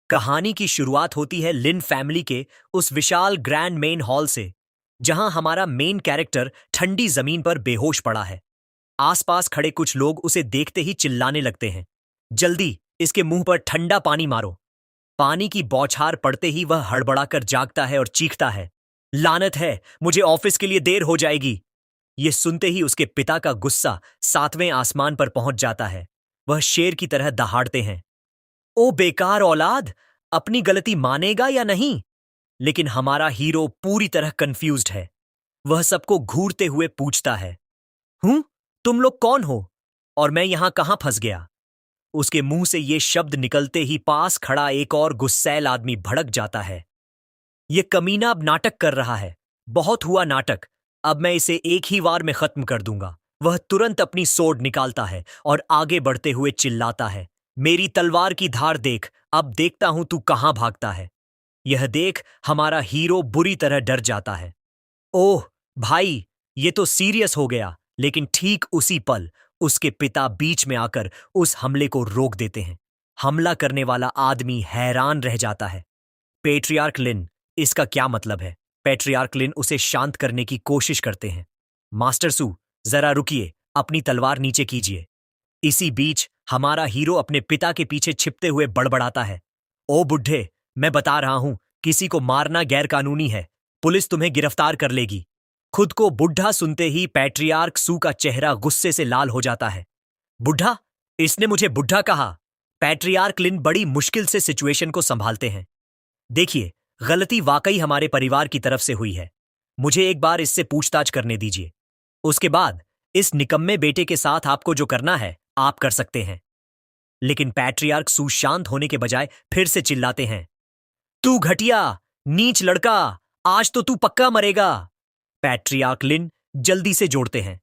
कहानी की शुरुआत होती है लिन फैमिली के उस विशाल ग्रैंड मेन हॉल से, जहां हमारा मेन कैरेक्टर ठंडी जमीन पर बेहोश पड़ा है। आसपास खड़े कुछ लोग उसे देखते ही चिल्लाने लगते हैं, जल्दी इसके मुंह पर ठंडा पानी मारो। पानी की बौछार पड़ते ही वह हड़बड़ाकर जागता है और चीखता है, लानत है, मुझे ऑफिस के लिए देर हो जाएगी। ये सुनते ही उसके पिता का गुस्सा सातवें आसमान पर पहुंच जाता है। वह शेर की तरह दहाड़ते हैं, ओ बेकार औलाद, अपनी गलती मानेगा या नहीं? लेकिन हमारा हीरो पूरी तरह कंफ्यूज्ड है। वह सबको घूरते हुए पूछता है, हूं, तुम लोग कौन हो और मैं यहां कहां फंस गया? उसके मुंह से ये शब्द निकलते ही पास खड़ा एक और गुस्सैल आदमी भड़क जाता है। ये कमीना अब नाटक कर रहा है। बहुत हुआ नाटक, अब मैं इसे एक ही वार में खत्म कर दूंगा। वह तुरंत अपनी सोर्ड निकालता है और आगे बढ़ते हुए चिल्लाता है, मेरी तलवार की धार देख, अब देखता हूं तू कहां भागता है। यह देख हमारा हीरो बुरी तरह डर जाता है। ओह भाई, ये तो सीरियस हो गया। लेकिन ठीक उसी पल उसके पिता बीच में आकर उस हमले को रोक देते हैं। हमला करने वाला आदमी हैरान रह जाता है। पेट्रियार्क लिन, इसका क्या मतलब है? पेट्रियार्क लिन उसे शांत करने की कोशिश करते हैं। मास्टर सू, जरा रुकिए, अपनी तलवार नीचे कीजिए। इसी बीच हमारा हीरो अपने पिता के पीछे छिपते हुए बड़बड़ाता है, ओ बुढ़े, मैं बता रहा हूं, किसी को मारना गैरकानूनी है। पुलिस तुम्हें गिरफ्तार कर लेगी। खुद को बुढ़ा सुनते ही पैट्रियार्क सू का चेहरा गुस्से से लाल हो जाता है। बुढ़ा? इसने मुझे बुढ़ा कहा? पैट्रियार्क लिन बड़ी मुश्किल से सिचुएशन को संभालते हैं। देखिए, गलती वाकई हमारे परिवार की तरफ से हुई है। मुझे एक बार इससे पूछताछ करने दीजिए। उसके बाद इस निकम्मे बेटे के साथ आपको जो करना है आप कर सकते हैं। लेकिन पैट्रियार्क सू शांत होने के बजाय फिर से चिल्लाते हैं, तू घटिया, नीच लड़का, आज तो तू पक्का मरेगा। पैट्रियार्क लिन जल्दी से जोड़ते हैं,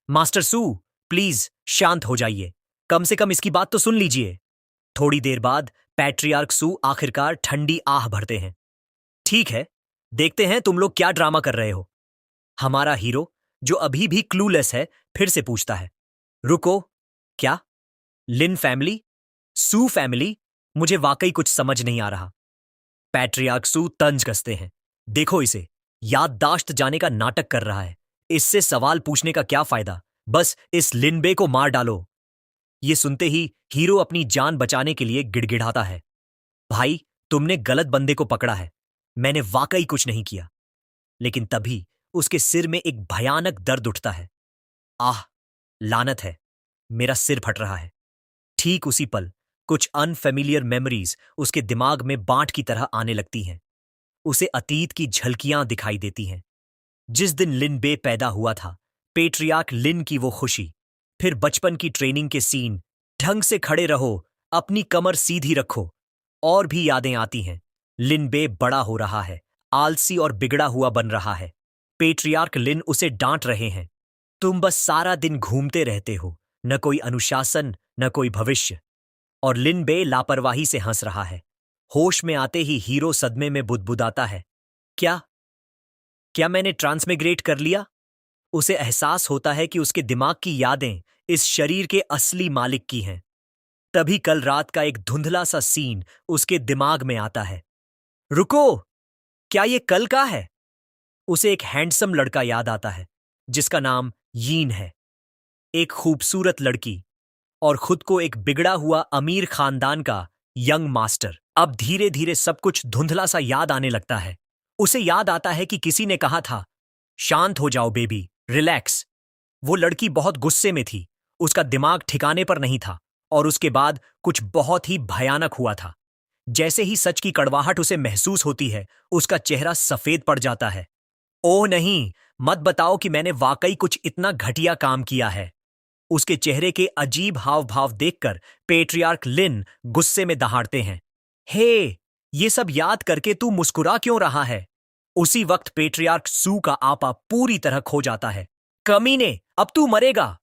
मास्टर सू, प्लीज शांत हो जाइए, कम से कम इसकी बात तो सुन लीजिए। थोड़ी देर बाद पैट्रियार्क सू आखिरकार ठंडी आह भरते हैं। ठीक है, देखते हैं तुम लोग क्या ड्रामा कर रहे हो। हमारा हीरो, जो अभी भी क्लूलेस है, फिर से पूछता है, रुको, क्या? लिन फैमिली? सू फैमिली? मुझे वाकई कुछ समझ नहीं आ रहा। पैट्रियार्क सू तंज कसते हैं, देखो इसे, याददाश्त जाने का नाटक कर रहा है। इससे सवाल पूछने का क्या फायदा? बस इस लिनबे को मार डालो। ये सुनते ही हीरो अपनी जान बचाने के लिए गिड़गिड़ाता है, भाई, तुमने गलत बंदे को पकड़ा है। मैंने वाकई कुछ नहीं किया। लेकिन तभी उसके सिर में एक भयानक दर्द उठता है। आह, लानत है, मेरा सिर फट रहा है। ठीक उसी पल कुछ अनफेमिलियर मेमोरीज उसके दिमाग में बांट की तरह आने लगती हैं। उसे अतीत की झलकियां दिखाई देती हैं। जिस दिन लिन बे पैदा हुआ था, पेट्रियार्क लिन की वो खुशी, फिर बचपन की ट्रेनिंग के सीन, ढंग से खड़े रहो, अपनी कमर सीधी रखो, और भी यादें आती हैं। लिन बे बड़ा हो रहा है, आलसी और बिगड़ा हुआ बन रहा है। पेट्रियार्क लिन उसे डांट रहे हैं, तुम बस सारा दिन घूमते रहते हो, न कोई अनुशासन, न कोई भविष्य। और लिन बे लापरवाही से हंस रहा है। होश में आते ही हीरो सदमे में बुदबुदाता है, क्या क्या मैंने ट्रांसमिग्रेट कर लिया? उसे एहसास होता है कि उसके दिमाग की यादें इस शरीर के असली मालिक की हैं। तभी कल रात का एक धुंधला सा सीन उसके दिमाग में आता है। रुको, क्या ये कल का है? उसे एक हैंडसम लड़का याद आता है, जिसका नाम यीन है। एक खूबसूरत लड़की और खुद को एक बिगड़ा हुआ अमीर खानदान का यंग मास्टर। अब धीरे धीरे सब कुछ धुंधला सा याद आने लगता है। उसे याद आता है कि किसी ने कहा था, शांत हो जाओ बेबी, रिलैक्स। वो लड़की बहुत गुस्से में थी, उसका दिमाग ठिकाने पर नहीं था, और उसके बाद कुछ बहुत ही भयानक हुआ था। जैसे ही सच की कड़वाहट उसे महसूस होती है, उसका चेहरा सफेद पड़ जाता है। ओह नहीं, मत बताओ कि मैंने वाकई कुछ इतना घटिया काम किया है। उसके चेहरे के अजीब हाव भाव देखकर पेट्रियार्क लिन गुस्से में दहाड़ते हैं, हे, ये सब याद करके तू मुस्कुरा क्यों रहा है? उसी वक्त पेट्रियार्क सू का आपा पूरी तरह खो जाता है। कमीने, अब तू मरेगा।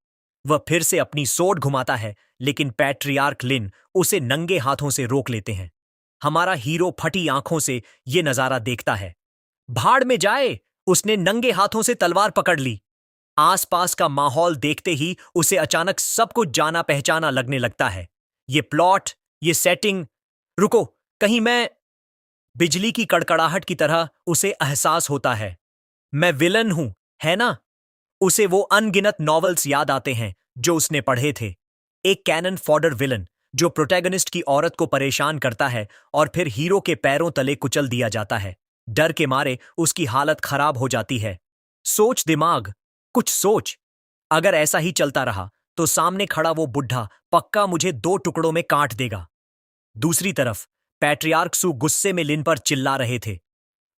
वह फिर से अपनी सोट घुमाता है, लेकिन पैट्रियार्क लिन उसे नंगे हाथों से रोक लेते हैं। हमारा हीरो फटी आंखों से ये नजारा देखता है। भाड़ में जाए, उसने नंगे हाथों से तलवार पकड़ ली। आसपास का माहौल देखते ही उसे अचानक सब कुछ जाना पहचाना लगने लगता है। ये प्लॉट, ये सेटिंग। रुको, कहीं मैं बिजली की कड़कड़ाहट की तरह उसे एहसास होता है। मैं विलन हूं, है ना? उसे वो अनगिनत नॉवेल्स याद आते हैं जो उसने पढ़े थे। एक कैनन फॉडर विलन जो प्रोटैगनिस्ट की औरत को परेशान करता है और फिर हीरो के पैरों तले कुचल दिया जाता है। डर के मारे उसकी हालत खराब हो जाती है। सोच दिमाग, कुछ सोच। अगर ऐसा ही चलता रहा तो सामने खड़ा वो बुढ़ा पक्का मुझे दो टुकड़ों में काट देगा। दूसरी तरफ पैट्रियार्क सू गुस्से में लिन पर चिल्ला रहे थे।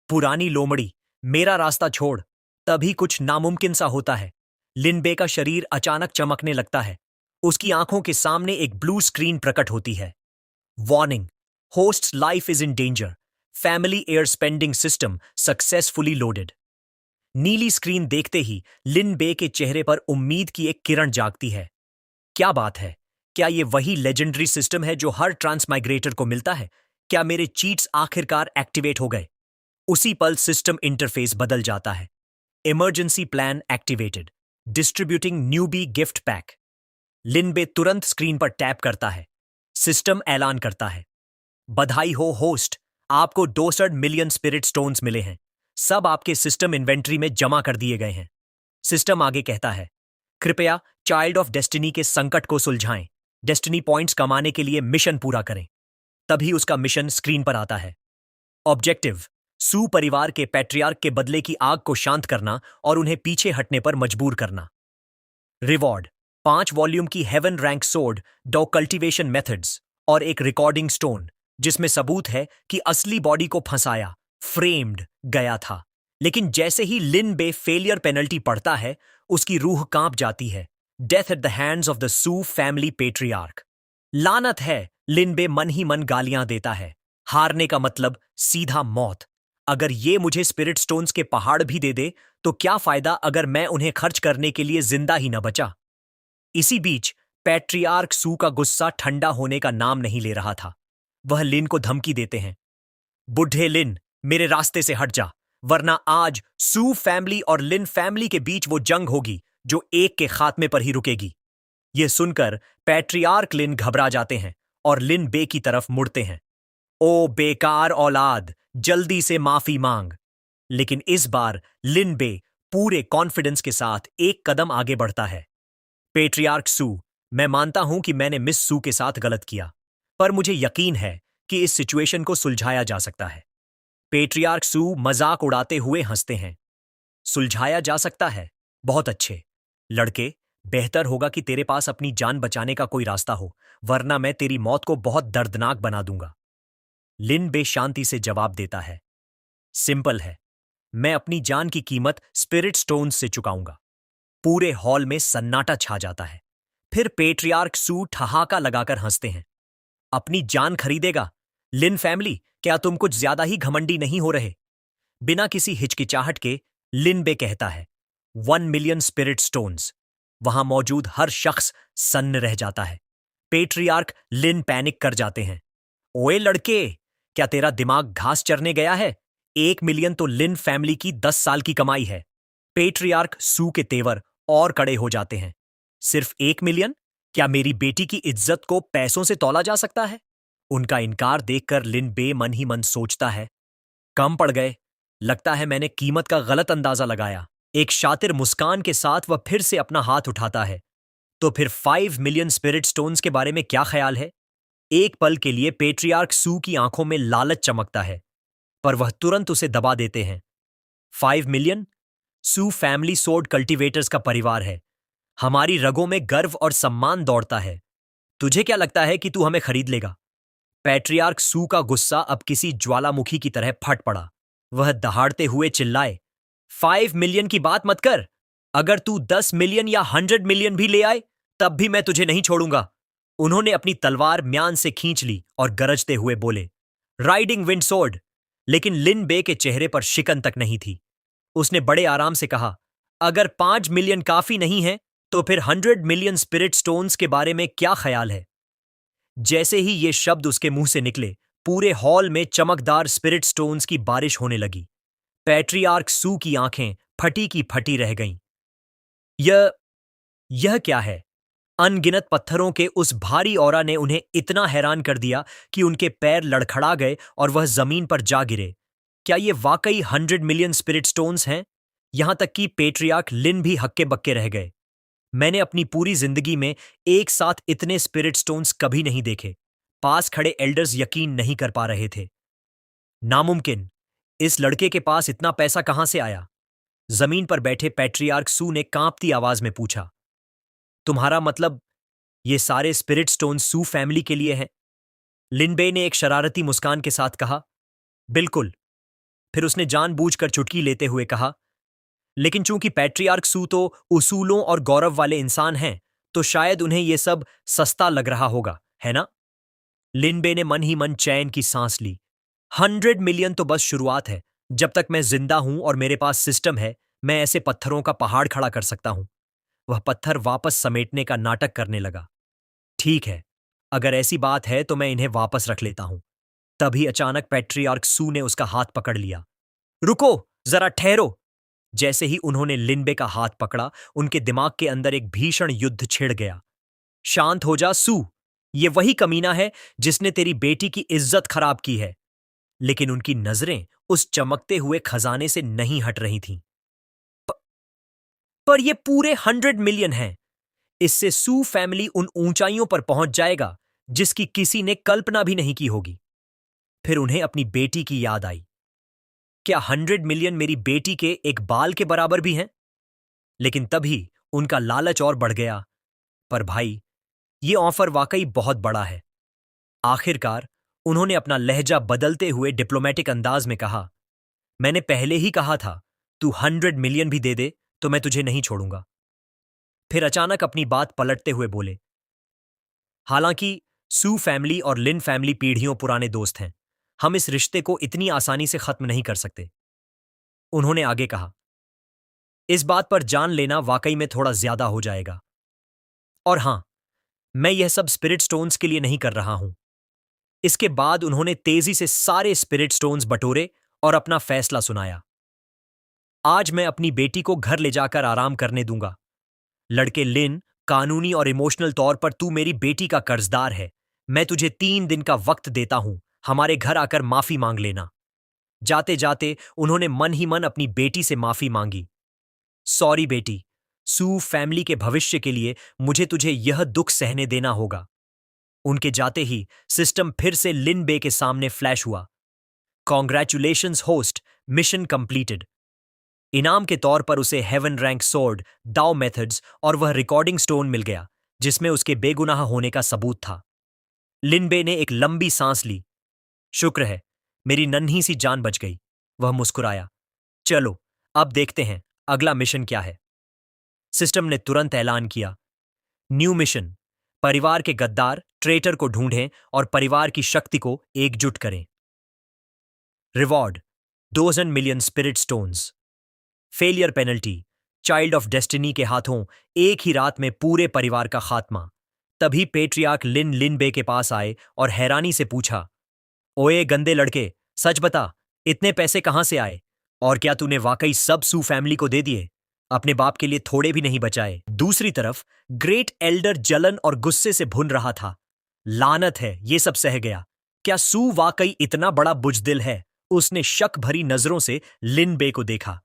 पुरानी लोमड़ी, मेरा रास्ता छोड़। तभी कुछ नामुमकिन सा होता है। लिनबे का शरीर अचानक चमकने लगता है। उसकी आंखों के सामने एक ब्लू स्क्रीन प्रकट होती है। Warning, host's life is in danger. Family air spending system successfully loaded. नीली स्क्रीन देखते ही लिन बे के चेहरे पर उम्मीद की एक किरण जागती है। क्या बात है? क्या ये वही लेजेंडरी सिस्टम है जो हर ट्रांसमाइग्रेटर को मिलता है? क्या मेरे चीट्स आखिरकार एक्टिवेट हो गए? उसी पल सिस्टम इंटरफेस बदल जाता है। Emergency plan activated, distributing newbie gift pack. लिनबे तुरंत स्क्रीन पर टैप करता है। सिस्टम ऐलान करता है, बधाई हो होस्ट, आपको 62 मिलियन स्पिरिट स्टोन्स मिले हैं। सब आपके सिस्टम इन्वेंट्री में जमा कर दिए गए हैं। सिस्टम आगे कहता है, कृपया चाइल्ड ऑफ डेस्टिनी के संकट को सुलझाएं। डेस्टिनी पॉइंट्स कमाने के लिए मिशन पूरा करें। तभी उसका मिशन स्क्रीन पर आता है। ऑब्जेक्टिव, सू परिवार के पैट्रियार्क के बदले की आग को शांत करना और उन्हें पीछे हटने पर मजबूर करना। रिवॉर्ड, 5 वॉल्यूम की हेवन रैंक सोर्ड डॉ कल्टीवेशन मेथड्स और एक रिकॉर्डिंग स्टोन जिसमें सबूत है कि असली बॉडी को फंसाया, फ्रेम्ड गया था। लेकिन जैसे ही लिन बे फेलियर पेनल्टी पड़ता है, उसकी रूह कांप जाती है। Death at the hands of the Su family patriarch. लानत है, लिन बे मन ही मन गालियां देता है। हारने का मतलब सीधा मौत। अगर ये मुझे स्पिरिट स्टोन्स के पहाड़ भी दे दे तो क्या फायदा अगर मैं उन्हें खर्च करने के लिए जिंदा ही न बचा। इसी बीच पैट्रियार्क सू का गुस्सा ठंडा होने का नाम नहीं ले रहा था। वह लिन को धमकी देते हैं, बुढ़े लिन, मेरे रास्ते से हट जा, वरना आज सू फैमिली और लिन फैमिली के बीच वो जंग होगी जो एक के खात्मे पर ही रुकेगी। यह सुनकर पैट्रियार्क लिन घबरा जाते हैं और लिन बे की तरफ मुड़ते हैं। ओ बेकार औलाद, जल्दी से माफी मांग। लेकिन इस बार लिन बे पूरे कॉन्फिडेंस के साथ एक कदम आगे बढ़ता है। पेट्रियार्क सू, मैं मानता हूं कि मैंने मिस सू के साथ गलत किया, पर मुझे यकीन है कि इस सिचुएशन को सुलझाया जा सकता है। पेट्रियार्क सू मजाक उड़ाते हुए हंसते हैं। सुलझाया जा सकता है? बहुत अच्छे लड़के, बेहतर होगा कि तेरे पास अपनी जान बचाने का कोई रास्ता हो, वरना मैं तेरी मौत को बहुत दर्दनाक बना दूंगा। लिन बे शांति से जवाब देता है, सिंपल है, मैं अपनी जान की कीमत स्पिरिट स्टोन्स से चुकाऊंगा। पूरे हॉल में सन्नाटा छा जाता है। फिर पेट्रियार्क सू ठहाका लगाकर हंसते हैं। अपनी जान खरीदेगा? लिन फैमिली, क्या तुम कुछ ज्यादा ही घमंडी नहीं हो रहे? बिना किसी हिचकिचाहट के लिन बे कहता है, 1 मिलियन स्पिरिट स्टोन्स। वहां मौजूद हर शख्स सन्न रह जाता है। पेट्रियार्क लिन पैनिक कर जाते हैं। ओए लड़के, क्या तेरा दिमाग घास चरने गया है? 1 मिलियन तो लिन फैमिली की 10 साल की कमाई है। पेट्रियार्क सू के तेवर और कड़े हो जाते हैं। सिर्फ 1 मिलियन? क्या मेरी बेटी की इज्जत को पैसों से तौला जा सकता है? उनका इनकार देखकर लिन बे मन ही मन सोचता है, कम पड़ गए। लगता है मैंने कीमत का गलत अंदाजा लगाया। एक शातिर मुस्कान के साथ वह फिर से अपना हाथ उठाता है। तो फिर 5 मिलियन स्पिरिट स्टोन्स के बारे में क्या ख्याल है? एक पल के लिए पेट्रियार्क सू की आंखों में लालच चमकता है, पर वह तुरंत उसे दबा देते हैं। 5 मिलियन? सू फैमिली सोर्ड कल्टीवेटर्स का परिवार है। हमारी रगों में गर्व और सम्मान दौड़ता है। तुझे क्या लगता है कि तू हमें खरीद लेगा? पैट्रियार्क सू का गुस्सा अब किसी ज्वालामुखी की तरह फट पड़ा। वह दहाड़ते हुए चिल्लाए, 5 मिलियन की बात मत कर। अगर तू 10 मिलियन या 100 मिलियन भी ले आए, तब भी मैं तुझे नहीं छोड़ूंगा। उन्होंने अपनी तलवार म्यान से खींच ली और गरजते हुए बोले, राइडिंग विंडसोर्ड। लेकिन लिन बे के चेहरे पर शिकन तक नहीं थी। उसने बड़े आराम से कहा, अगर 5 मिलियन काफी नहीं है तो फिर 100 मिलियन स्पिरिट स्टोन्स के बारे में क्या ख्याल है? जैसे ही ये शब्द उसके मुंह से निकले, पूरे हॉल में चमकदार स्पिरिट स्टोन्स की बारिश होने लगी। पैट्रियार्क सू की आंखें फटी की फटी रह गईं। यह क्या है? अनगिनत पत्थरों के उस भारी ऑरा ने उन्हें इतना हैरान कर दिया कि उनके पैर लड़खड़ा गए और वह जमीन पर जा गिरे। क्या ये वाकई 100 मिलियन स्पिरिट स्टोन्स हैं? यहां तक कि पेट्रियार्क लिन भी हक्के बक्के रह गए। मैंने अपनी पूरी जिंदगी में एक साथ इतने स्पिरिट स्टोन्स कभी नहीं देखे। पास खड़े एल्डर्स यकीन नहीं कर पा रहे थे। नामुमकिन, इस लड़के के पास इतना पैसा कहां से आया? जमीन पर बैठे पैट्रियार्क सू ने कांपती आवाज में पूछा। तुम्हारा मतलब ये सारे स्पिरिट स्टोन सू फैमिली के लिए हैं? लिनबे ने एक शरारती मुस्कान के साथ कहा। बिल्कुल। फिर उसने जानबूझकर चुटकी लेते हुए कहा, लेकिन चूंकि पैट्रियार्क सू तो उसूलों और गौरव वाले इंसान हैं, तो शायद उन्हें यह सब सस्ता लग रहा होगा, है ना? लिनबे ने मन ही मन चैन की सांस ली। 100 मिलियन तो बस शुरुआत है। जब तक मैं जिंदा हूं और मेरे पास सिस्टम है, मैं ऐसे पत्थरों का पहाड़ खड़ा कर सकता हूं। वह पत्थर वापस समेटने का नाटक करने लगा। ठीक है, अगर ऐसी बात है तो मैं इन्हें वापस रख लेता हूं। तभी अचानक पैट्रियार्क सू ने उसका हाथ पकड़ लिया। रुको, जरा ठहरो। जैसे ही उन्होंने लिनबे का हाथ पकड़ा, उनके दिमाग के अंदर एक भीषण युद्ध छिड़ गया। शांत हो जा सू, ये वही कमीना है जिसने तेरी बेटी की इज्जत खराब की है। लेकिन उनकी नजरें उस चमकते हुए खजाने से नहीं हट रही थीं। प- पर ये पूरे 100 मिलियन हैं। इससे सू फैमिली उन ऊंचाइयों पर पहुंच जाएगा जिसकी किसी ने कल्पना भी नहीं की होगी। फिर उन्हें अपनी बेटी की याद आई। क्या 100 मिलियन मेरी बेटी के एक बाल के बराबर भी हैं? लेकिन तभी उनका लालच और बढ़ गया। पर भाई, ये ऑफर वाकई बहुत बड़ा है। आखिरकार उन्होंने अपना लहजा बदलते हुए डिप्लोमेटिक अंदाज में कहा, मैंने पहले ही कहा था, तू 100 मिलियन भी दे दे तो मैं तुझे नहीं छोड़ूंगा। फिर अचानक अपनी बात पलटते हुए बोले, हालांकि सू फैमिली और लिन फैमिली पीढ़ियों पुराने दोस्त हैं, हम इस रिश्ते को इतनी आसानी से खत्म नहीं कर सकते। उन्होंने आगे कहा, इस बात पर जान लेना वाकई में थोड़ा ज्यादा हो जाएगा। और हां, मैं यह सब स्पिरिट स्टोन्स के लिए नहीं कर रहा हूं। इसके बाद उन्होंने तेजी से सारे स्पिरिट स्टोन्स बटोरे और अपना फैसला सुनाया। आज मैं अपनी बेटी को घर ले जाकर आराम करने दूंगा। लड़के लिन, कानूनी और इमोशनल तौर पर तू मेरी बेटी का कर्जदार है। मैं तुझे 3 दिन का वक्त देता हूं, हमारे घर आकर माफी मांग लेना। जाते जाते उन्होंने मन ही मन अपनी बेटी से माफी मांगी। सॉरी बेटी, सू फैमिली के भविष्य के लिए मुझे तुझे यह दुख सहने देना होगा। उनके जाते ही सिस्टम फिर से लिन बे के सामने फ्लैश हुआ। Congratulations host, mission completed. इनाम के तौर पर उसे हेवन रैंक सोर्ड, दाओ मेथड्स और वह रिकॉर्डिंग स्टोन मिल गया जिसमें उसके बेगुनाह होने का सबूत था। लिनबे ने एक लंबी सांस ली। शुक्र है, मेरी नन्ही सी जान बच गई। वह मुस्कुराया। चलो, अब देखते हैं अगला मिशन क्या है। सिस्टम ने तुरंत ऐलान किया, न्यू मिशन, परिवार के गद्दार ट्रेटर को ढूंढें और परिवार की शक्ति को एकजुट करें। Reward, 2,000 million spirit stones. Failure penalty, child of destiny के हाथों एक ही रात में पूरे परिवार का खात्मा। तभी पेट्रियार्क लिन लिनबे के पास आए और हैरानी से पूछा, ओए गंदे लड़के, सच बता, इतने पैसे कहां से आए? और क्या तूने वाकई सब सू फैमिली को दे दिए? अपने बाप के लिए थोड़े भी नहीं बचाए। दूसरी तरफ ग्रेट एल्डर जलन और गुस्से से भुन रहा था। लानत है, ये सब सह गया। क्या सू वाकई इतना बड़ा बुजदिल है? उसने शक भरी नजरों से लिनबे को देखा।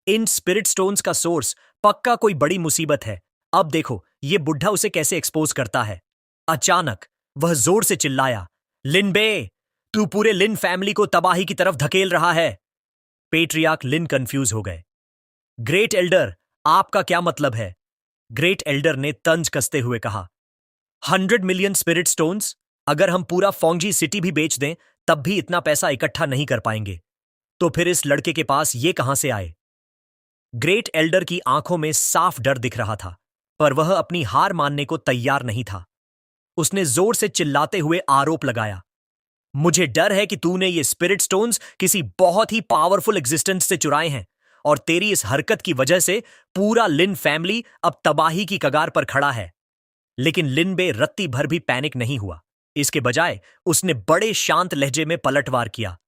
इन स्पिरिट स्टोन्स का सोर्स पक्का कोई बड़ी मुसीबत है। अब देखो ये बुढ़ा उसे कैसे एक्सपोज करता है। अचानक वह जोर से चिल्लाया, लिनबे, तू पूरे लिन फैमिली को तबाही की तरफ धकेल रहा है। पेट्रियार्क लिन कंफ्यूज हो गए। ग्रेट एल्डर, आपका क्या मतलब है? ग्रेट एल्डर ने तंज कसते हुए कहा, 100 मिलियन स्पिरिट स्टोन्स? अगर हम पूरा फोंगजी सिटी भी बेच दें तब भी इतना पैसा इकट्ठा नहीं कर पाएंगे। तो फिर इस लड़के के पास ये कहां से आए? ग्रेट एल्डर की आंखों में साफ डर दिख रहा था, पर वह अपनी हार मानने को तैयार नहीं था। उसने जोर से चिल्लाते हुए आरोप लगाया, मुझे डर है कि तूने ये स्पिरिट स्टोन्स किसी बहुत ही पावरफुल एग्जिस्टेंस से चुराए हैं और तेरी इस हरकत की वजह से पूरा लिन फैमिली अब तबाही की कगार पर खड़ा है। लेकिन लिनबे रत्ती भर भी पैनिक नहीं हुआ। इसके बजाय उसने बड़े शांत लहजे में पलटवार किया,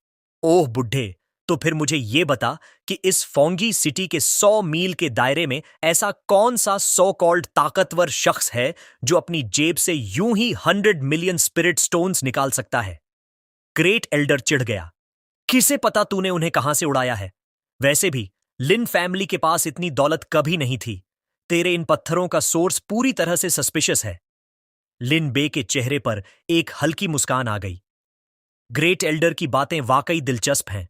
ओह बुढ़े, तो फिर मुझे ये बता कि इस फोंगी सिटी के 100 मील के दायरे में ऐसा कौन सा सो कॉल्ड ताकतवर शख्स है जो अपनी जेब से यूं ही 100 मिलियन स्पिरिट स्टोन्स निकाल सकता है। ग्रेट एल्डर चिढ़ गया। किसे पता तूने उन्हें कहां से उड़ाया है? वैसे भी लिन फैमिली के पास इतनी दौलत कभी नहीं थी। तेरे इन पत्थरों का सोर्स पूरी तरह से सस्पिशियस है। लिन बे के चेहरे पर एक हल्की मुस्कान आ गई। ग्रेट एल्डर की बातें वाकई दिलचस्प हैं,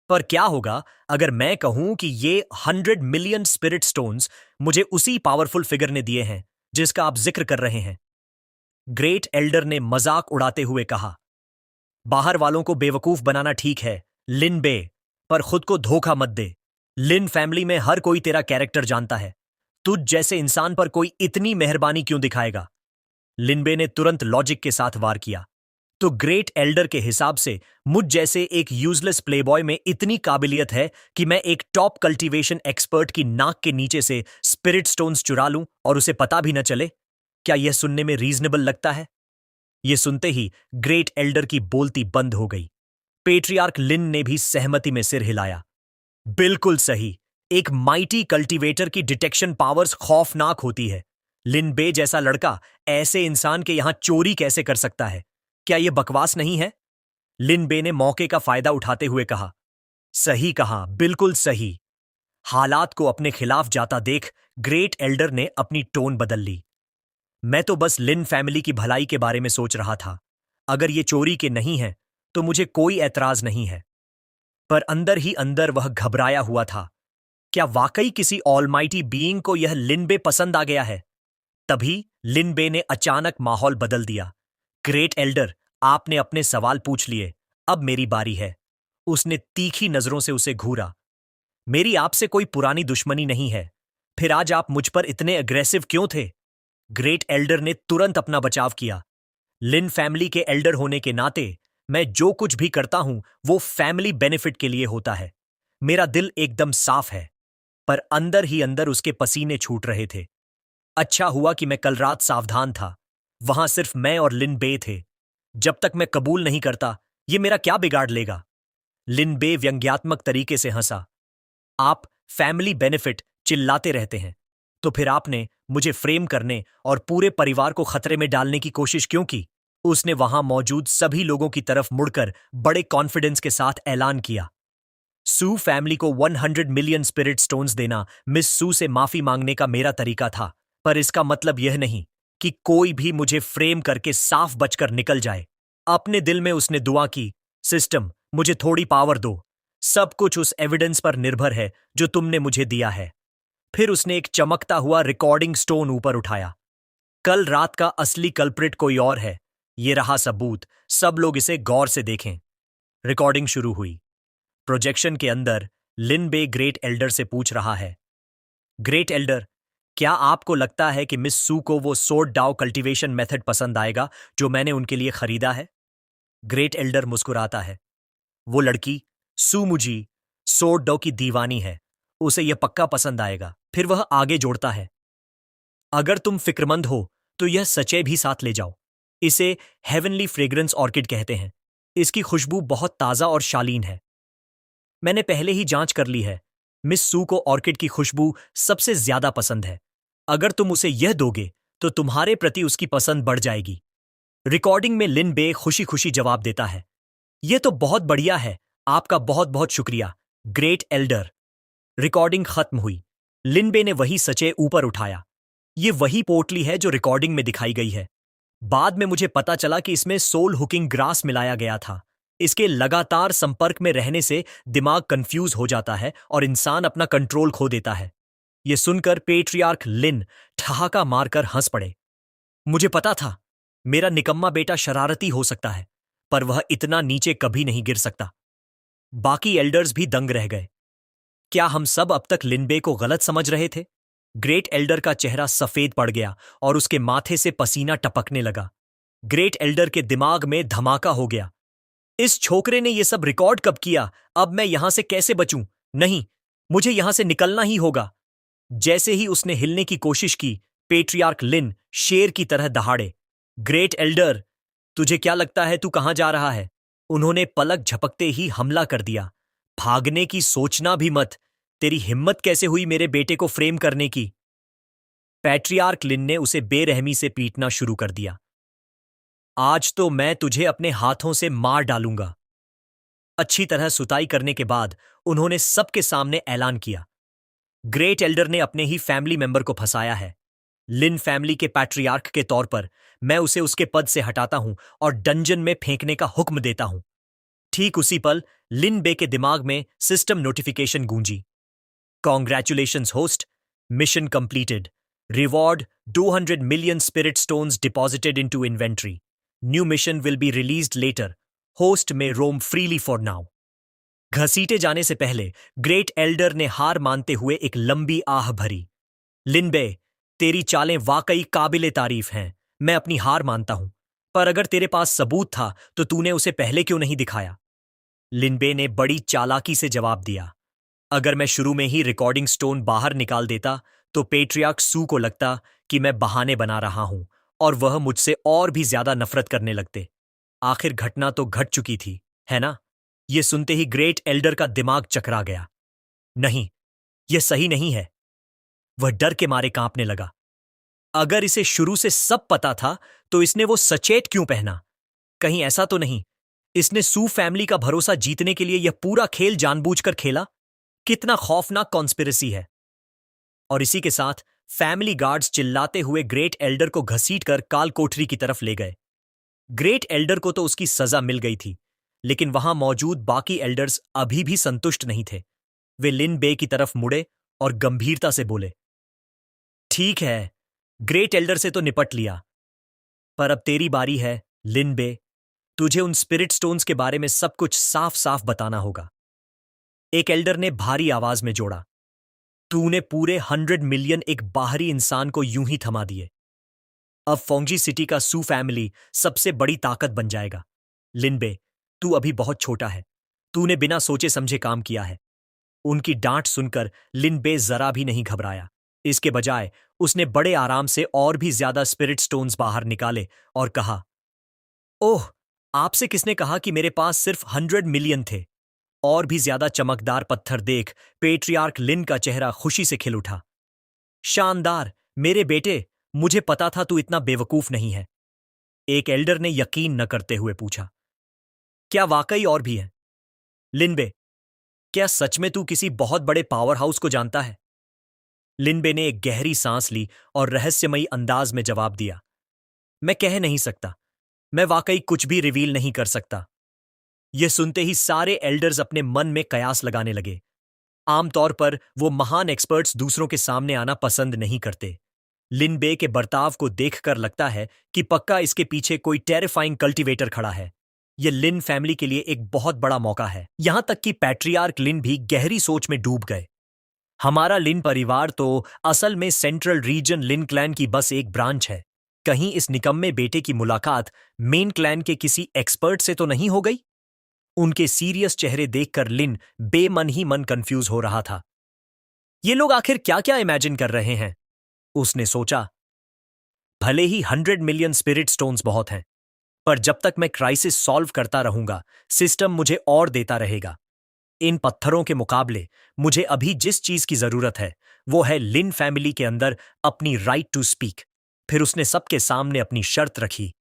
पर क्या होगा अगर मैं कहूं कि ये 100 मिलियन स्पिरिट स्टोन्स मुझे उसी पावरफुल फिगर ने दिए हैं जिसका आप जिक्र कर रहे हैं? ग्रेट एल्डर ने मजाक उड़ाते हुए कहा। बाहर वालों को बेवकूफ बनाना ठीक है लिन बे, पर खुद को धोखा मत दे। लिन फैमिली में हर कोई तेरा कैरेक्टर जानता है। तुझ जैसे इंसान पर कोई इतनी मेहरबानी क्यों दिखाएगा? लिनबे ने तुरंत लॉजिक के साथ वार किया। तो ग्रेट एल्डर के हिसाब से मुझ जैसे एक यूजलेस प्लेबॉय में इतनी काबिलियत है कि मैं एक टॉप कल्टीवेशन एक्सपर्ट की नाक के नीचे से स्पिरिट स्टोन्स चुरा लूं और उसे पता भी न चले? क्या यह सुनने में रीजनेबल लगता है? यह सुनते ही ग्रेट एल्डर की बोलती बंद हो गई। पेट्रियार्क लिन ने भी सहमति में सिर हिलाया। बिल्कुल सही। एक माइटी कल्टीवेटर की डिटेक्शन पावर्स खौफनाक होती है। लिन बे जैसा लड़का ऐसे इंसान के यहां चोरी कैसे कर सकता है? क्या यह बकवास नहीं है? लिन बे ने मौके का फायदा उठाते हुए कहा। सही कहा, बिल्कुल सही। हालात को अपने खिलाफ जाता देख ग्रेट एल्डर ने अपनी टोन बदल ली। मैं तो बस लिन फैमिली की भलाई के बारे में सोच रहा था। अगर ये चोरी के नहीं है तो मुझे कोई ऐतराज नहीं है। पर अंदर ही अंदर वह घबराया हुआ था। क्या वाकई किसी ऑलमाइटी बीइंग को यह लिनबे पसंद आ गया है? तभी लिनबे ने अचानक माहौल बदल दिया। ग्रेट एल्डर, आपने अपने सवाल पूछ लिए, अब मेरी बारी है। उसने तीखी नजरों से उसे घूरा। मेरी आपसे कोई पुरानी दुश्मनी नहीं है, फिर आज आप मुझ पर इतने अग्रेसिव क्यों थे? ग्रेट एल्डर ने तुरंत अपना बचाव किया। लिन फैमिली के एल्डर होने के नाते मैं जो कुछ भी करता हूं वो फैमिली बेनिफिट के लिए होता है। मेरा दिल एकदम साफ है। पर अंदर ही अंदर उसके पसीने छूट रहे थे। अच्छा हुआ कि मैं कल रात सावधान था। वहां सिर्फ मैं और लिन बे थे। जब तक मैं कबूल नहीं करता, ये मेरा क्या बिगाड़ लेगा? लिन बे व्यंग्यात्मक तरीके से हंसा। आप फैमिली बेनिफिट चिल्लाते रहते हैं, तो फिर आपने मुझे फ्रेम करने और पूरे परिवार को खतरे में डालने की कोशिश क्यों की? उसने वहां मौजूद सभी लोगों की तरफ मुड़कर बड़े कॉन्फिडेंस के साथ ऐलान किया। सू फैमिली को 100 मिलियन स्पिरिट स्टोन्स देना मिस सू से माफी मांगने का मेरा तरीका था, पर इसका मतलब यह नहीं कि कोई भी मुझे फ्रेम करके साफ बचकर निकल जाए। अपने दिल में उसने दुआ की, सिस्टम मुझे थोड़ी पावर दो। सब कुछ उस एविडेंस पर निर्भर है जो तुमने मुझे दिया है। फिर उसने एक चमकता हुआ रिकॉर्डिंग स्टोन ऊपर उठाया। कल रात का असली कल्प्रिट कोई और है। ये रहा सबूत, सब लोग इसे गौर से देखें। रिकॉर्डिंग शुरू हुई। प्रोजेक्शन के अंदर लिन बे ग्रेट एल्डर से पूछ रहा है। ग्रेट एल्डर, क्या आपको लगता है कि मिस सू को वो सोर्ड डाउ कल्टीवेशन मेथड पसंद आएगा जो मैंने उनके लिए खरीदा है? ग्रेट एल्डर मुस्कुराता है। वो लड़की सू मुजी सोर्ड डाउ की दीवानी है। उसे यह पक्का पसंद आएगा। फिर वह आगे जोड़ता है, अगर तुम फिक्रमंद हो तो यह सचे भी साथ ले जाओ। इसे हेवनली फ्रेग्रेंस ऑर्किड कहते हैं। इसकी खुशबू बहुत ताजा और शालीन है। मैंने पहले ही जांच कर ली है। मिस सू को ऑर्किड की खुशबू सबसे ज्यादा पसंद है। अगर तुम उसे यह दोगे तो तुम्हारे प्रति उसकी पसंद बढ़ जाएगी। रिकॉर्डिंग में लिन बे खुशी खुशी जवाब देता है, यह तो बहुत बढ़िया है। आपका बहुत बहुत शुक्रिया ग्रेट एल्डर। रिकॉर्डिंग खत्म हुई। लिन बे ने वही सचे ऊपर उठाया। ये वही पोटली है जो रिकॉर्डिंग में दिखाई गई है। बाद में मुझे पता चला कि इसमें सोल हुकिंग ग्रास मिलाया गया था। इसके लगातार संपर्क में रहने से दिमाग कंफ्यूज हो जाता है और इंसान अपना कंट्रोल खो देता है। यह सुनकर पेट्रियार्क लिन ठहाका मारकर हंस पड़े। मुझे पता था मेरा निकम्मा बेटा शरारती हो सकता है, पर वह इतना नीचे कभी नहीं गिर सकता। बाकी एल्डर्स भी दंग रह गए। क्या हम सब अब तक लिनबे को गलत समझ रहे थे? ग्रेट एल्डर का चेहरा सफेद पड़ गया और उसके माथे से पसीना टपकने लगा। ग्रेट एल्डर के दिमाग में धमाका हो गया। इस छोकरे ने यह सब रिकॉर्ड कब किया? अब मैं यहां से कैसे बचूं? नहीं, मुझे यहां से निकलना ही होगा। जैसे ही उसने हिलने की कोशिश की, पेट्रियार्क लिन शेर की तरह दहाड़े। ग्रेट एल्डर, तुझे क्या लगता है तू कहां जा रहा है? उन्होंने पलक झपकते ही हमला कर दिया। भागने की सोचना भी मत। तेरी हिम्मत कैसे हुई मेरे बेटे को फ्रेम करने की? पैट्रियार्क लिन ने उसे बेरहमी से पीटना शुरू कर दिया। आज तो मैं तुझे अपने हाथों से मार डालूंगा। अच्छी तरह सुताई करने के बाद उन्होंने सबके सामने ऐलान किया, ग्रेट एल्डर ने अपने ही फैमिली मेंबर को फंसाया है। लिन फैमिली के पैट्रियार्क के तौर पर मैं उसे उसके पद से हटाता हूं और डंजन में फेंकने का हुक्म देता हूं। ठीक उसी पल लिन बे के दिमाग में सिस्टम नोटिफिकेशन गूंजी। Congratulations host, mission completed. Reward 200 million spirit stones deposited into inventory. New mission will be released later. Host may roam freely for now. घसीटे जाने से पहले ग्रेट एल्डर ने हार मानते हुए एक लंबी आह भरी। लिनबे, तेरी चालें वाकई काबिले तारीफ हैं। मैं अपनी हार मानता हूं, पर अगर तेरे पास सबूत था तो तूने उसे पहले क्यों नहीं दिखाया? लिनबे ने बड़ी चालाकी से जवाब दिया, अगर मैं शुरू में ही रिकॉर्डिंग स्टोन बाहर निकाल देता तो पेट्रियार्क सू को लगता कि मैं बहाने बना रहा हूं और वह मुझसे और भी ज्यादा नफरत करने लगते। आखिर घटना तो घट चुकी थी, है ना? यह सुनते ही ग्रेट एल्डर का दिमाग चकरा गया। नहीं, यह सही नहीं है। वह डर के मारे कांपने लगा। अगर इसे शुरू से सब पता था तो इसने वो सचेत क्यों पहना? कहीं ऐसा तो नहीं इसने सू फैमिली का भरोसा जीतने के लिए यह पूरा खेल जानबूझकर खेला? कितना खौफनाक कॉन्स्पिरेसी है। और इसी के साथ फैमिली गार्ड्स चिल्लाते हुए ग्रेट एल्डर को घसीटकर काल कोठरी की तरफ ले गए। ग्रेट एल्डर को तो उसकी सजा मिल गई थी, लेकिन वहां मौजूद बाकी एल्डर्स अभी भी संतुष्ट नहीं थे। वे लिन बे की तरफ मुड़े और गंभीरता से बोले, ठीक है, ग्रेट एल्डर से तो निपट लिया, पर अब तेरी बारी है लिन बे। तुझे उन स्पिरिट स्टोन्स के बारे में सब कुछ साफ साफ बताना होगा। एक एल्डर ने भारी आवाज में जोड़ा, तूने पूरे 100 मिलियन एक बाहरी इंसान को यूं ही थमा दिए। अब फोंगजी सिटी का सू फैमिली सबसे बड़ी ताकत बन जाएगा। लिनबे, तू अभी बहुत छोटा है। तूने बिना सोचे समझे काम किया है। उनकी डांट सुनकर लिनबे जरा भी नहीं घबराया। इसके बजाय उसने बड़े आराम से और भी ज्यादा स्पिरिट स्टोन्स बाहर निकाले और कहा, ओह, आपसे किसने कहा कि मेरे पास सिर्फ 100 मिलियन थे? और भी ज्यादा चमकदार पत्थर देख पेट्रियार्क लिन का चेहरा खुशी से खिल उठा। शानदार, मेरे बेटे, मुझे पता था तू इतना बेवकूफ नहीं है। एक एल्डर ने यकीन न करते हुए पूछा, क्या वाकई और भी है? लिनबे, क्या सच में तू किसी बहुत बड़े पावर हाउस को जानता है? लिनबे ने एक गहरी सांस ली और रहस्यमयी अंदाज में जवाब दिया, मैं कह नहीं सकता। मैं वाकई कुछ भी रिवील नहीं कर सकता। यह सुनते ही सारे एल्डर्स अपने मन में कयास लगाने लगे। आमतौर पर वो महान एक्सपर्ट्स दूसरों के सामने आना पसंद नहीं करते। लिनबे के बर्ताव को देखकर लगता है कि पक्का इसके पीछे कोई टेरिफाइंग कल्टीवेटर खड़ा है। यह लिन फैमिली के लिए एक बहुत बड़ा मौका है। यहां तक कि पैट्रियार्क लिन भी गहरी सोच में डूब गए। हमारा लिन परिवार तो असल में सेंट्रल रीजन लिन क्लैन की बस एक ब्रांच है। कहीं इस निकम्मे बेटे की मुलाकात मेन क्लैन के किसी एक्सपर्ट से तो नहीं हो गई? उनके सीरियस चेहरे देखकर लिन बेमन ही मन कंफ्यूज हो रहा था। ये लोग आखिर क्या क्या इमेजिन कर रहे हैं? उसने सोचा। भले ही 100 मिलियन स्पिरिट स्टोन्स बहुत हैं, पर जब तक मैं क्राइसिस सॉल्व करता रहूंगा, सिस्टम मुझे और देता रहेगा। इन पत्थरों के मुकाबले मुझे अभी जिस चीज की जरूरत है वो है लिन फैमिली के अंदर अपनी राइट टू स्पीक। फिर उसने सबके सामने अपनी शर्त रखी।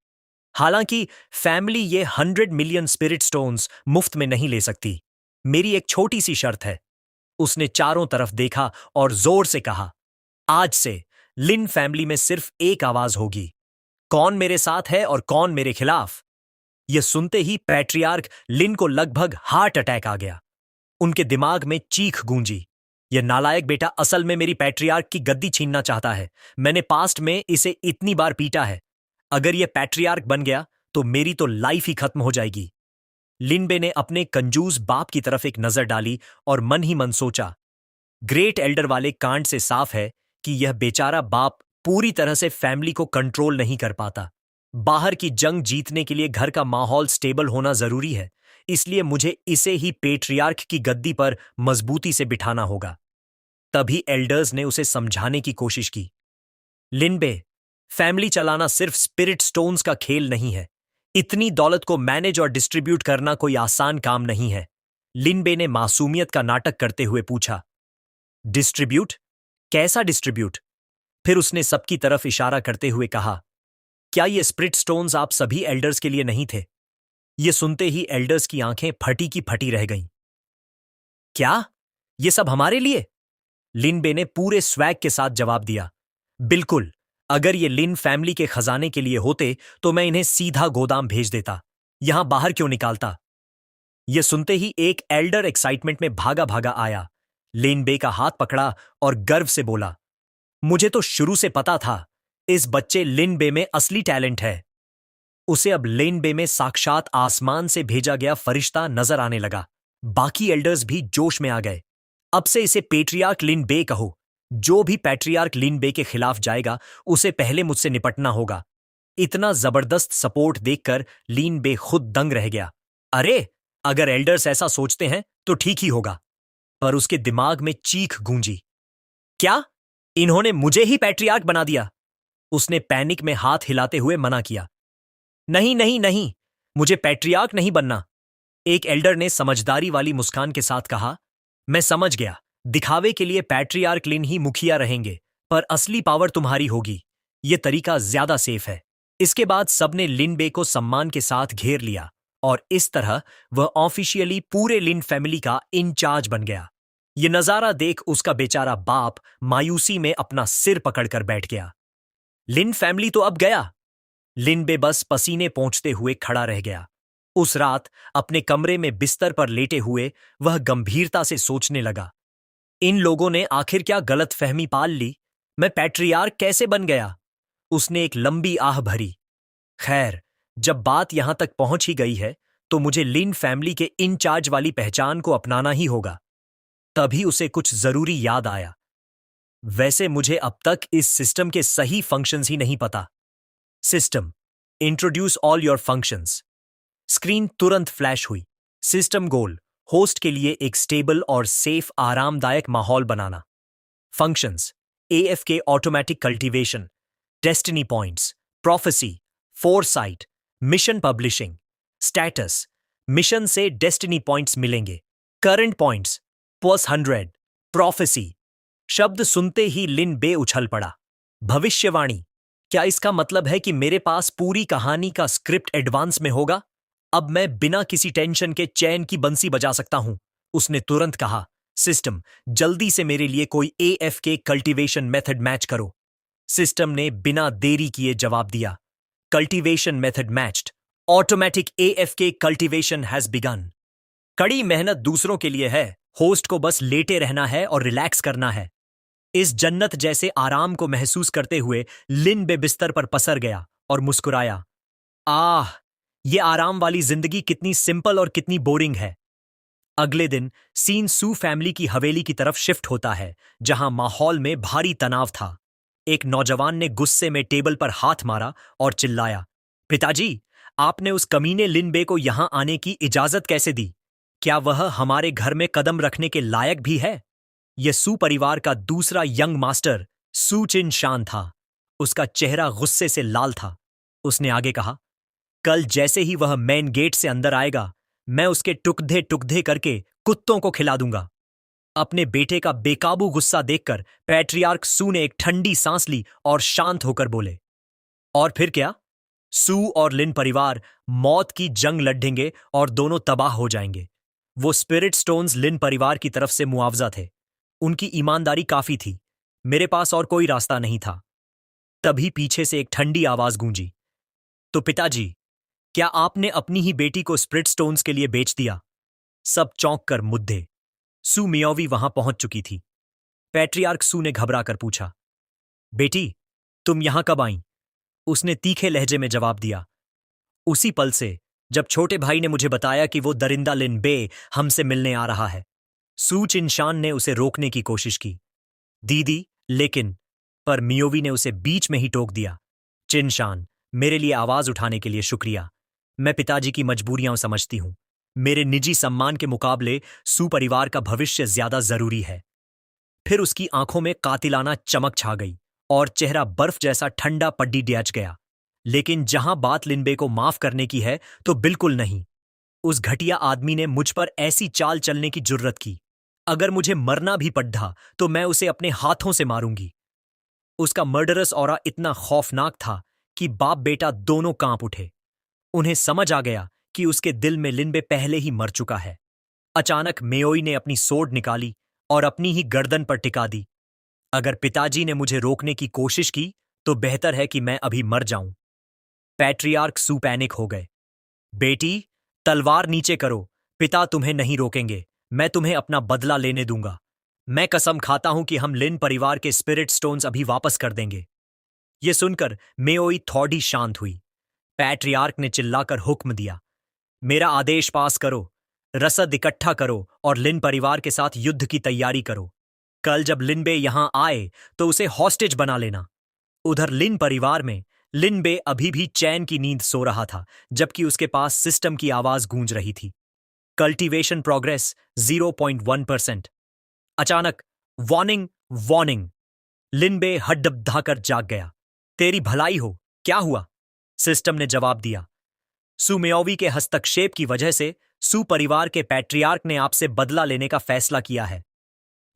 हालांकि फैमिली ये 100 मिलियन स्पिरिट स्टोन्स मुफ्त में नहीं ले सकती। मेरी एक छोटी सी शर्त है। उसने चारों तरफ देखा और जोर से कहा, आज से लिन फैमिली में सिर्फ एक आवाज होगी, कौन मेरे साथ है और कौन मेरे खिलाफ। यह सुनते ही पैट्रियार्क लिन को लगभग हार्ट अटैक आ गया। उनके दिमाग में चीख गूंजी, यह नालायक बेटा असल में मेरी पैट्रियार्क की गद्दी छीनना चाहता है। मैंने पास्ट में इसे इतनी बार पीटा है। अगर यह पैट्रियार्क बन गया तो मेरी तो लाइफ ही खत्म हो जाएगी। लिनबे ने अपने कंजूस बाप की तरफ एक नजर डाली और मन ही मन सोचा, ग्रेट एल्डर वाले कांड से साफ है कि यह बेचारा बाप पूरी तरह से फैमिली को कंट्रोल नहीं कर पाता। बाहर की जंग जीतने के लिए घर का माहौल स्टेबल होना जरूरी है, इसलिए मुझे इसे ही पेट्रियार्क की गद्दी पर मजबूती से बिठाना होगा। तभी एल्डर्स ने उसे समझाने की कोशिश की, लिनबे, फैमिली चलाना सिर्फ स्पिरिट स्टोन्स का खेल नहीं है। इतनी दौलत को मैनेज और डिस्ट्रीब्यूट करना कोई आसान काम नहीं है। लिनबे ने मासूमियत का नाटक करते हुए पूछा। डिस्ट्रीब्यूट? कैसा डिस्ट्रीब्यूट? फिर उसने सबकी तरफ इशारा करते हुए कहा, क्या ये स्प्रिट स्टोन्स आप सभी एल्डर्स के लिए नहीं थे? ये सुनते ही एल्डर्स की आंखें फटी की फटी रह गईं। क्या? ये सब हमारे लिए? लिनबे ने पूरे स्वैग के साथ जवाब दिया, बिल्कुल। अगर ये लिन फैमिली के खजाने के लिए होते तो मैं इन्हें सीधा गोदाम भेज देता, यहां बाहर क्यों निकालता? यह सुनते ही एक एल्डर एक्साइटमेंट में भागा भागा आया, लिनबे का हाथ पकड़ा और गर्व से बोला, मुझे तो शुरू से पता था, इस बच्चे लिनबे में असली टैलेंट है। उसे अब लिनबे में साक्षात आसमान से भेजा गया फरिश्ता नजर आने लगा। बाकी एल्डर्स भी जोश में आ गए। अब से इसे पेट्रियार्क लिनबे कहो। जो भी पैट्रियार्क लिनबे के खिलाफ जाएगा उसे पहले मुझसे निपटना होगा। इतना जबरदस्त सपोर्ट देखकर लिनबे खुद दंग रह गया। अरे, अगर एल्डर्स ऐसा सोचते हैं तो ठीक ही होगा। पर उसके दिमाग में चीख गूंजी, क्या? इन्होंने मुझे ही पैट्रियार्क बना दिया? उसने पैनिक में हाथ हिलाते हुए मना किया, नहीं नहीं नहीं, मुझे पैट्रियार्क नहीं बनना। एक एल्डर ने समझदारी वाली मुस्कान के साथ कहा, मैं समझ गया, दिखावे के लिए पैट्रियार्क लिन ही मुखिया रहेंगे, पर असली पावर तुम्हारी होगी। यह तरीका ज्यादा सेफ है। इसके बाद सबने लिनबे को सम्मान के साथ घेर लिया और इस तरह वह ऑफिशियली पूरे लिन फैमिली का इंचार्ज बन गया। यह नजारा देख उसका बेचारा बाप मायूसी में अपना सिर पकड़कर बैठ गया। लिन फैमिली तो अब गया। लिनबे बस पसीने पोंछते हुए खड़ा रह गया। उस रात अपने कमरे में बिस्तर पर लेटे हुए वह गंभीरता से सोचने लगा, इन लोगों ने आखिर क्या गलतफहमी पाल ली? मैं पैट्रियार्क कैसे बन गया? उसने एक लंबी आह भरी। खैर, जब बात यहां तक पहुंच ही गई है तो मुझे लिन फैमिली के इंचार्ज वाली पहचान को अपनाना ही होगा। तभी उसे कुछ जरूरी याद आया। वैसे मुझे अब तक इस सिस्टम के सही फंक्शंस ही नहीं पता। System, introduce all your functions. Screen तुरंत फ्लैश हुई। सिस्टम गोल, होस्ट के लिए एक स्टेबल और सेफ आरामदायक माहौल बनाना। Functions, AFK automatic cultivation, destiny points, prophecy, foresight, mission publishing. Status, mission से डेस्टिनी पॉइंट्स मिलेंगे। Current points, +100। प्रोफेसी, शब्द सुनते ही लिनबे उछल पड़ा। भविष्यवाणी, क्या इसका मतलब है कि मेरे पास पूरी कहानी का स्क्रिप्ट एडवांस में होगा? अब मैं बिना किसी टेंशन के चैन की बंसी बजा सकता हूं। उसने तुरंत कहा, सिस्टम, जल्दी से मेरे लिए कोई एएफके कल्टीवेशन मेथड मैच करो। सिस्टम ने बिना देरी किए जवाब दिया, cultivation method matched. Automatic AFK cultivation has begin. कड़ी मेहनत दूसरों के लिए है, होस्ट को बस लेटे रहना है और रिलैक्स करना है। इस जन्नत जैसे आराम को महसूस करते हुए लिनबे बिस्तर पर पसर गया और मुस्कुराया। आह, ये आराम वाली जिंदगी कितनी सिंपल और कितनी बोरिंग है। अगले दिन सीन सू फैमिली की हवेली की तरफ शिफ्ट होता है, जहां माहौल में भारी तनाव था। एक नौजवान ने गुस्से में टेबल पर हाथ मारा और चिल्लाया, पिताजी, आपने उस कमीने लिनबे को यहां आने की इजाजत कैसे दी? क्या वह हमारे घर में कदम रखने के लायक भी है? यह सू परिवार का दूसरा यंग मास्टर सू चिन शान था। उसका चेहरा गुस्से से लाल था। उसने आगे कहा, कल जैसे ही वह मेन गेट से अंदर आएगा, मैं उसके टुकधे टुकधे करके कुत्तों को खिला दूंगा। अपने बेटे का बेकाबू गुस्सा देखकर पैट्रियार्क सू ने एक ठंडी सांस ली और शांत होकर बोले, और फिर क्या? सू और लिन परिवार मौत की जंग लड़ेंगे और दोनों तबाह हो जाएंगे। वो स्पिरिट स्टोन्स लिन परिवार की तरफ से मुआवजा थे। उनकी ईमानदारी काफी थी। मेरे पास और कोई रास्ता नहीं था। तभी पीछे से एक ठंडी आवाज गूंजी, तो पिताजी, क्या आपने अपनी ही बेटी को स्प्रिट स्टोन्स के लिए बेच दिया? सब चौंक कर मुद्दे। सू मियोवी वहां पहुंच चुकी थी। पैट्रियार्क सू ने घबरा कर पूछा, बेटी, तुम यहां कब आई? उसने तीखे लहजे में जवाब दिया, उसी पल से जब छोटे भाई ने मुझे बताया कि वो दरिंदा लिनबे हमसे मिलने आ रहा है। सू चिनशान ने उसे रोकने की कोशिश की, दीदी, लेकिन पर मियोवी ने उसे बीच में ही टोक दिया, चिनशान, मेरे लिए आवाज उठाने के लिए शुक्रिया। मैं पिताजी की मजबूरियां समझती हूं। मेरे निजी सम्मान के मुकाबले सू परिवार का भविष्य ज्यादा जरूरी है। फिर उसकी आंखों में कातिलाना चमक छा गई और चेहरा बर्फ जैसा ठंडा पड्डी डच गया। लेकिन जहां बात लिनबे को माफ करने की है तो बिल्कुल नहीं। उस घटिया आदमी ने मुझ पर ऐसी चाल चलने की जुर्रत की। अगर मुझे मरना भी पड़ा तो मैं उसे अपने हाथों से मारूंगी। उसका मर्डरस ऑरा इतना खौफनाक था कि बाप बेटा दोनों कांप उठे। उन्हें समझ आ गया कि उसके दिल में लिनबे पहले ही मर चुका है। अचानक मेओई ने अपनी सोर्ड निकाली और अपनी ही गर्दन पर टिका दी। अगर पिताजी ने मुझे रोकने की कोशिश की तो बेहतर है कि मैं अभी मर जाऊं। पैट्रियार्क सू पैनिक हो गए। बेटी, तलवार नीचे करो। पिता तुम्हें नहीं रोकेंगे। मैं तुम्हें अपना बदला लेने दूंगा। मैं कसम खाता हूं कि हम लिन परिवार के स्पिरिट स्टोन्स अभी वापस कर देंगे। ये सुनकर मेओई थोड़ी शांत हुई। पैट्रियार्क ने चिल्लाकर हुक्म दिया, मेरा आदेश पास करो। रसद इकट्ठा करो और लिन परिवार के साथ युद्ध की तैयारी करो। कल जब लिनबे यहां आए तो उसे हॉस्टेज बना लेना। उधर लिन परिवार में लिनबे अभी भी चैन की नींद सो रहा था, जबकि उसके पास सिस्टम की आवाज गूंज रही थी। Cultivation progress 0.1%। अचानक वार्निंग, वार्निंग। लिनबे हड्डबडाकर जाग गया। तेरी भलाई हो, क्या हुआ? सिस्टम ने जवाब दिया, सुमेओवी के हस्तक्षेप की वजह से सू परिवार के पैट्रियार्क ने आपसे बदला लेने का फैसला किया है।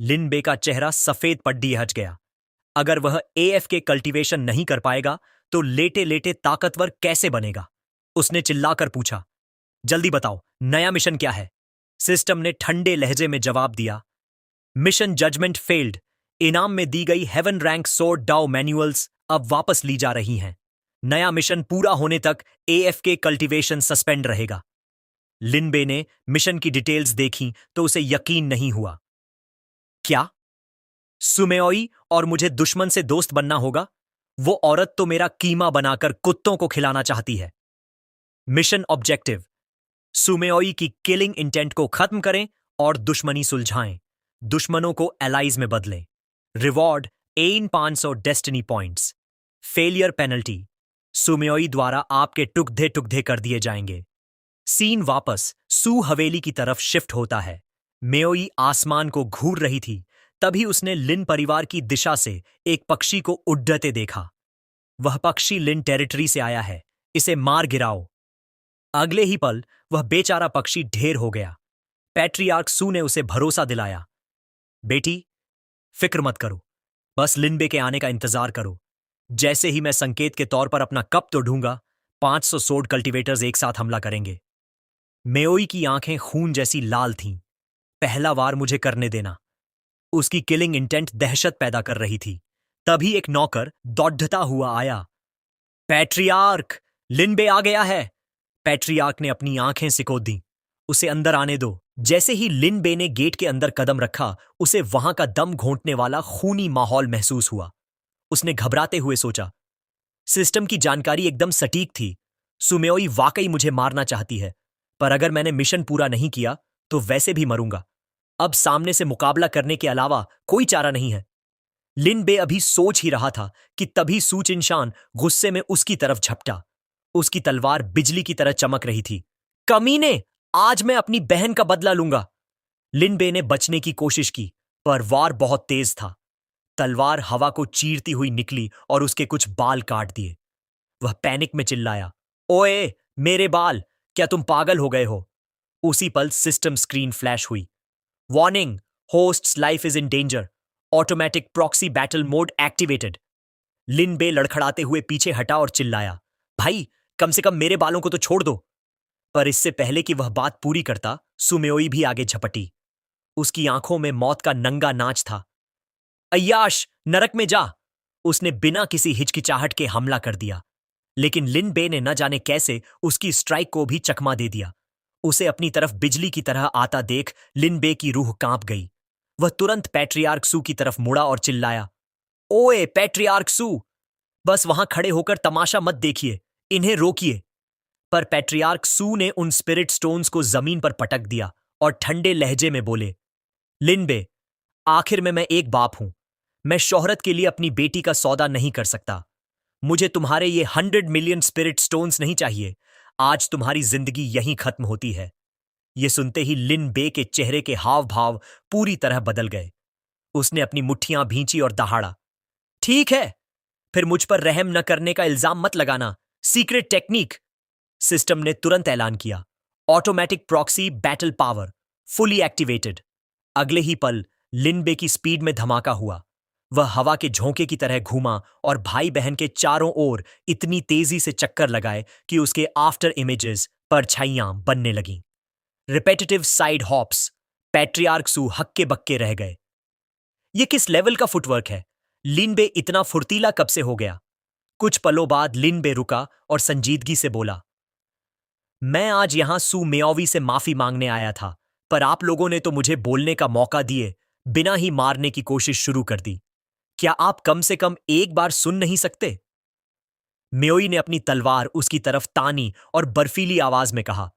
लिनबे का चेहरा सफेद पड्डी हट गया। अगर वह एएफ के कल्टीवेशन नहीं कर पाएगा तो लेटे लेटे ताकतवर कैसे बनेगा? उसने चिल्लाकर पूछा, जल्दी बताओ, नया मिशन क्या है? सिस्टम ने ठंडे लहजे में जवाब दिया, मिशन जजमेंट फेल्ड। इनाम में दी गई हेवन रैंक सोर्ड डाउ मैनुअल्स अब वापस ली जा रही हैं। नया मिशन पूरा होने तक एएफ के कल्टीवेशन सस्पेंड रहेगा। लिनबे ने मिशन की डिटेल्स देखी तो उसे यकीन नहीं हुआ। क्या? सुमेओई और मुझे दुश्मन से दोस्त बनना होगा? वो औरत तो मेरा कीमा बनाकर कुत्तों को खिलाना चाहती है। मिशन ऑब्जेक्टिव, सुमेओई की किलिंग इंटेंट को खत्म करें और दुश्मनी सुलझाएं। दुश्मनों को एलाइज में बदलें। Reward an 500 destiny points. Failure penalty, सुमेओई द्वारा आपके टुकधे टुकधे कर दिए जाएंगे। सीन वापस सू हवेली की तरफ शिफ्ट होता है। मेओई आसमान को घूर रही थी, तभी उसने लिन परिवार की दिशा से एक पक्षी को उड्डते देखा। वह पक्षी लिन टेरिटरी से आया है, इसे मार गिराओ। अगले ही पल वह बेचारा पक्षी ढेर हो गया। पैट्रियार्क सू ने उसे भरोसा दिलाया, बेटी, फिक्र मत करो, बस लिनबे के आने का इंतजार करो। जैसे ही मैं संकेत के तौर पर अपना कप तो ढूंगा, 500 सोर्ड कल्टीवेटर्स एक साथ हमला करेंगे। मेओई की आंखें खून जैसी लाल थीं। पहला वार मुझे करने देना। उसकी किलिंग इंटेंट दहशत पैदा कर रही थी। तभी एक नौकर दौड़ता हुआ आया। पैट्रियार्क, लिनबे आ गया है। पैट्रियार्क ने अपनी आंखें सिकोड़ दी। उसे अंदर आने दो। जैसे ही लिनबे ने गेट के अंदर कदम रखा, उसे वहां का दम घोंटने वाला खूनी माहौल महसूस हुआ। उसने घबराते हुए सोचा, सिस्टम की जानकारी एकदम सटीक थी। सुमेओई वाकई मुझे मारना चाहती है, पर अगर मैंने मिशन पूरा नहीं किया तो वैसे भी मरूंगा। अब सामने से मुकाबला करने के अलावा कोई चारा नहीं है। लिनबे अभी सोच ही रहा था कि तभी सूचिनशान गुस्से में उसकी तरफ झपटा। उसकी तलवार बिजली की तरह चमक रही थी। कमीने, आज मैं अपनी बहन का बदला लूंगा। लिनबे ने बचने की कोशिश की, पर वार बहुत तेज था। तलवार हवा को चीरती हुई निकली और उसके कुछ बाल काट दिए। वह पैनिक में चिल्लाया, ओए, मेरे बाल, क्या तुम पागल हो गए हो? उसी पल सिस्टम स्क्रीन फ्लैश हुई। Warning, host's life is in danger. Automatic proxy battle mode activated. लिनबे लड़खड़ाते हुए पीछे हटा और चिल्लाया, भाई, कम से कम मेरे बालों को तो छोड़ दो। पर इससे पहले कि वह बात पूरी करता, सुमेओई भी आगे झपटी। उसकी आंखों में मौत का नंगा नाच था। अय्याश, नरक में जा! उसने बिना किसी हिचकिचाहट के हमला कर दिया, लेकिन लिनबे ने न जाने कैसे उसकी स्ट्राइक को भी चकमा दे दिया। उसे अपनी तरफ बिजली की तरह आता देख लिनबे की रूह कांप गई। वह तुरंत पैट्रियार्क सू की तरफ मुड़ा और चिल्लाया, ओए पैट्रियार्क सू, बस वहां खड़े होकर तमाशा मत देखिए, इन्हें रोकिए। पर पैट्रियार्क सू ने उन स्पिरिट स्टोन्स को जमीन पर पटक दिया और ठंडे लहजे में बोले, लिनबे, आखिर में मैं एक बाप हूं। मैं शोहरत के लिए अपनी बेटी का सौदा नहीं कर सकता। मुझे तुम्हारे ये 100 मिलियन स्पिरिट स्टोन्स नहीं चाहिए। आज तुम्हारी जिंदगी यहीं खत्म होती है। ये सुनते ही लिन बे के चेहरे के हाव भाव पूरी तरह बदल गए। उसने अपनी मुट्ठियां भींची और दहाड़ा, ठीक है, फिर मुझ पर रहम न करने का इल्जाम मत लगाना। सीक्रेट टेक्निक, सिस्टम ने तुरंत ऐलान किया automatic proxy battle power fully activated. अगले ही पल लिनबे की स्पीड में धमाका हुआ। वह हवा के झोंके की तरह घूमा और भाई बहन के चारों ओर इतनी तेजी से चक्कर लगाए कि उसके आफ्टर इमेजेस परछाइयां बनने लगीं। Repetitive side hops. पैट्रियार्क सू हक्के बक्के रह गए। ये किस लेवल का फुटवर्क है? लिनबे इतना फुर्तीला कब से हो गया? कुछ पलों बाद लिनबे रुका और संजीदगी से बोला, मैं आज यहां सू मेओवी से माफी मांगने आया था, पर आप लोगों ने तो मुझे बोलने का मौका दिए बिना ही मारने की कोशिश शुरू कर दी। क्या आप कम से कम एक बार सुन नहीं सकते? मेओई ने अपनी तलवार उसकी तरफ तानी और बर्फीली आवाज में कहा,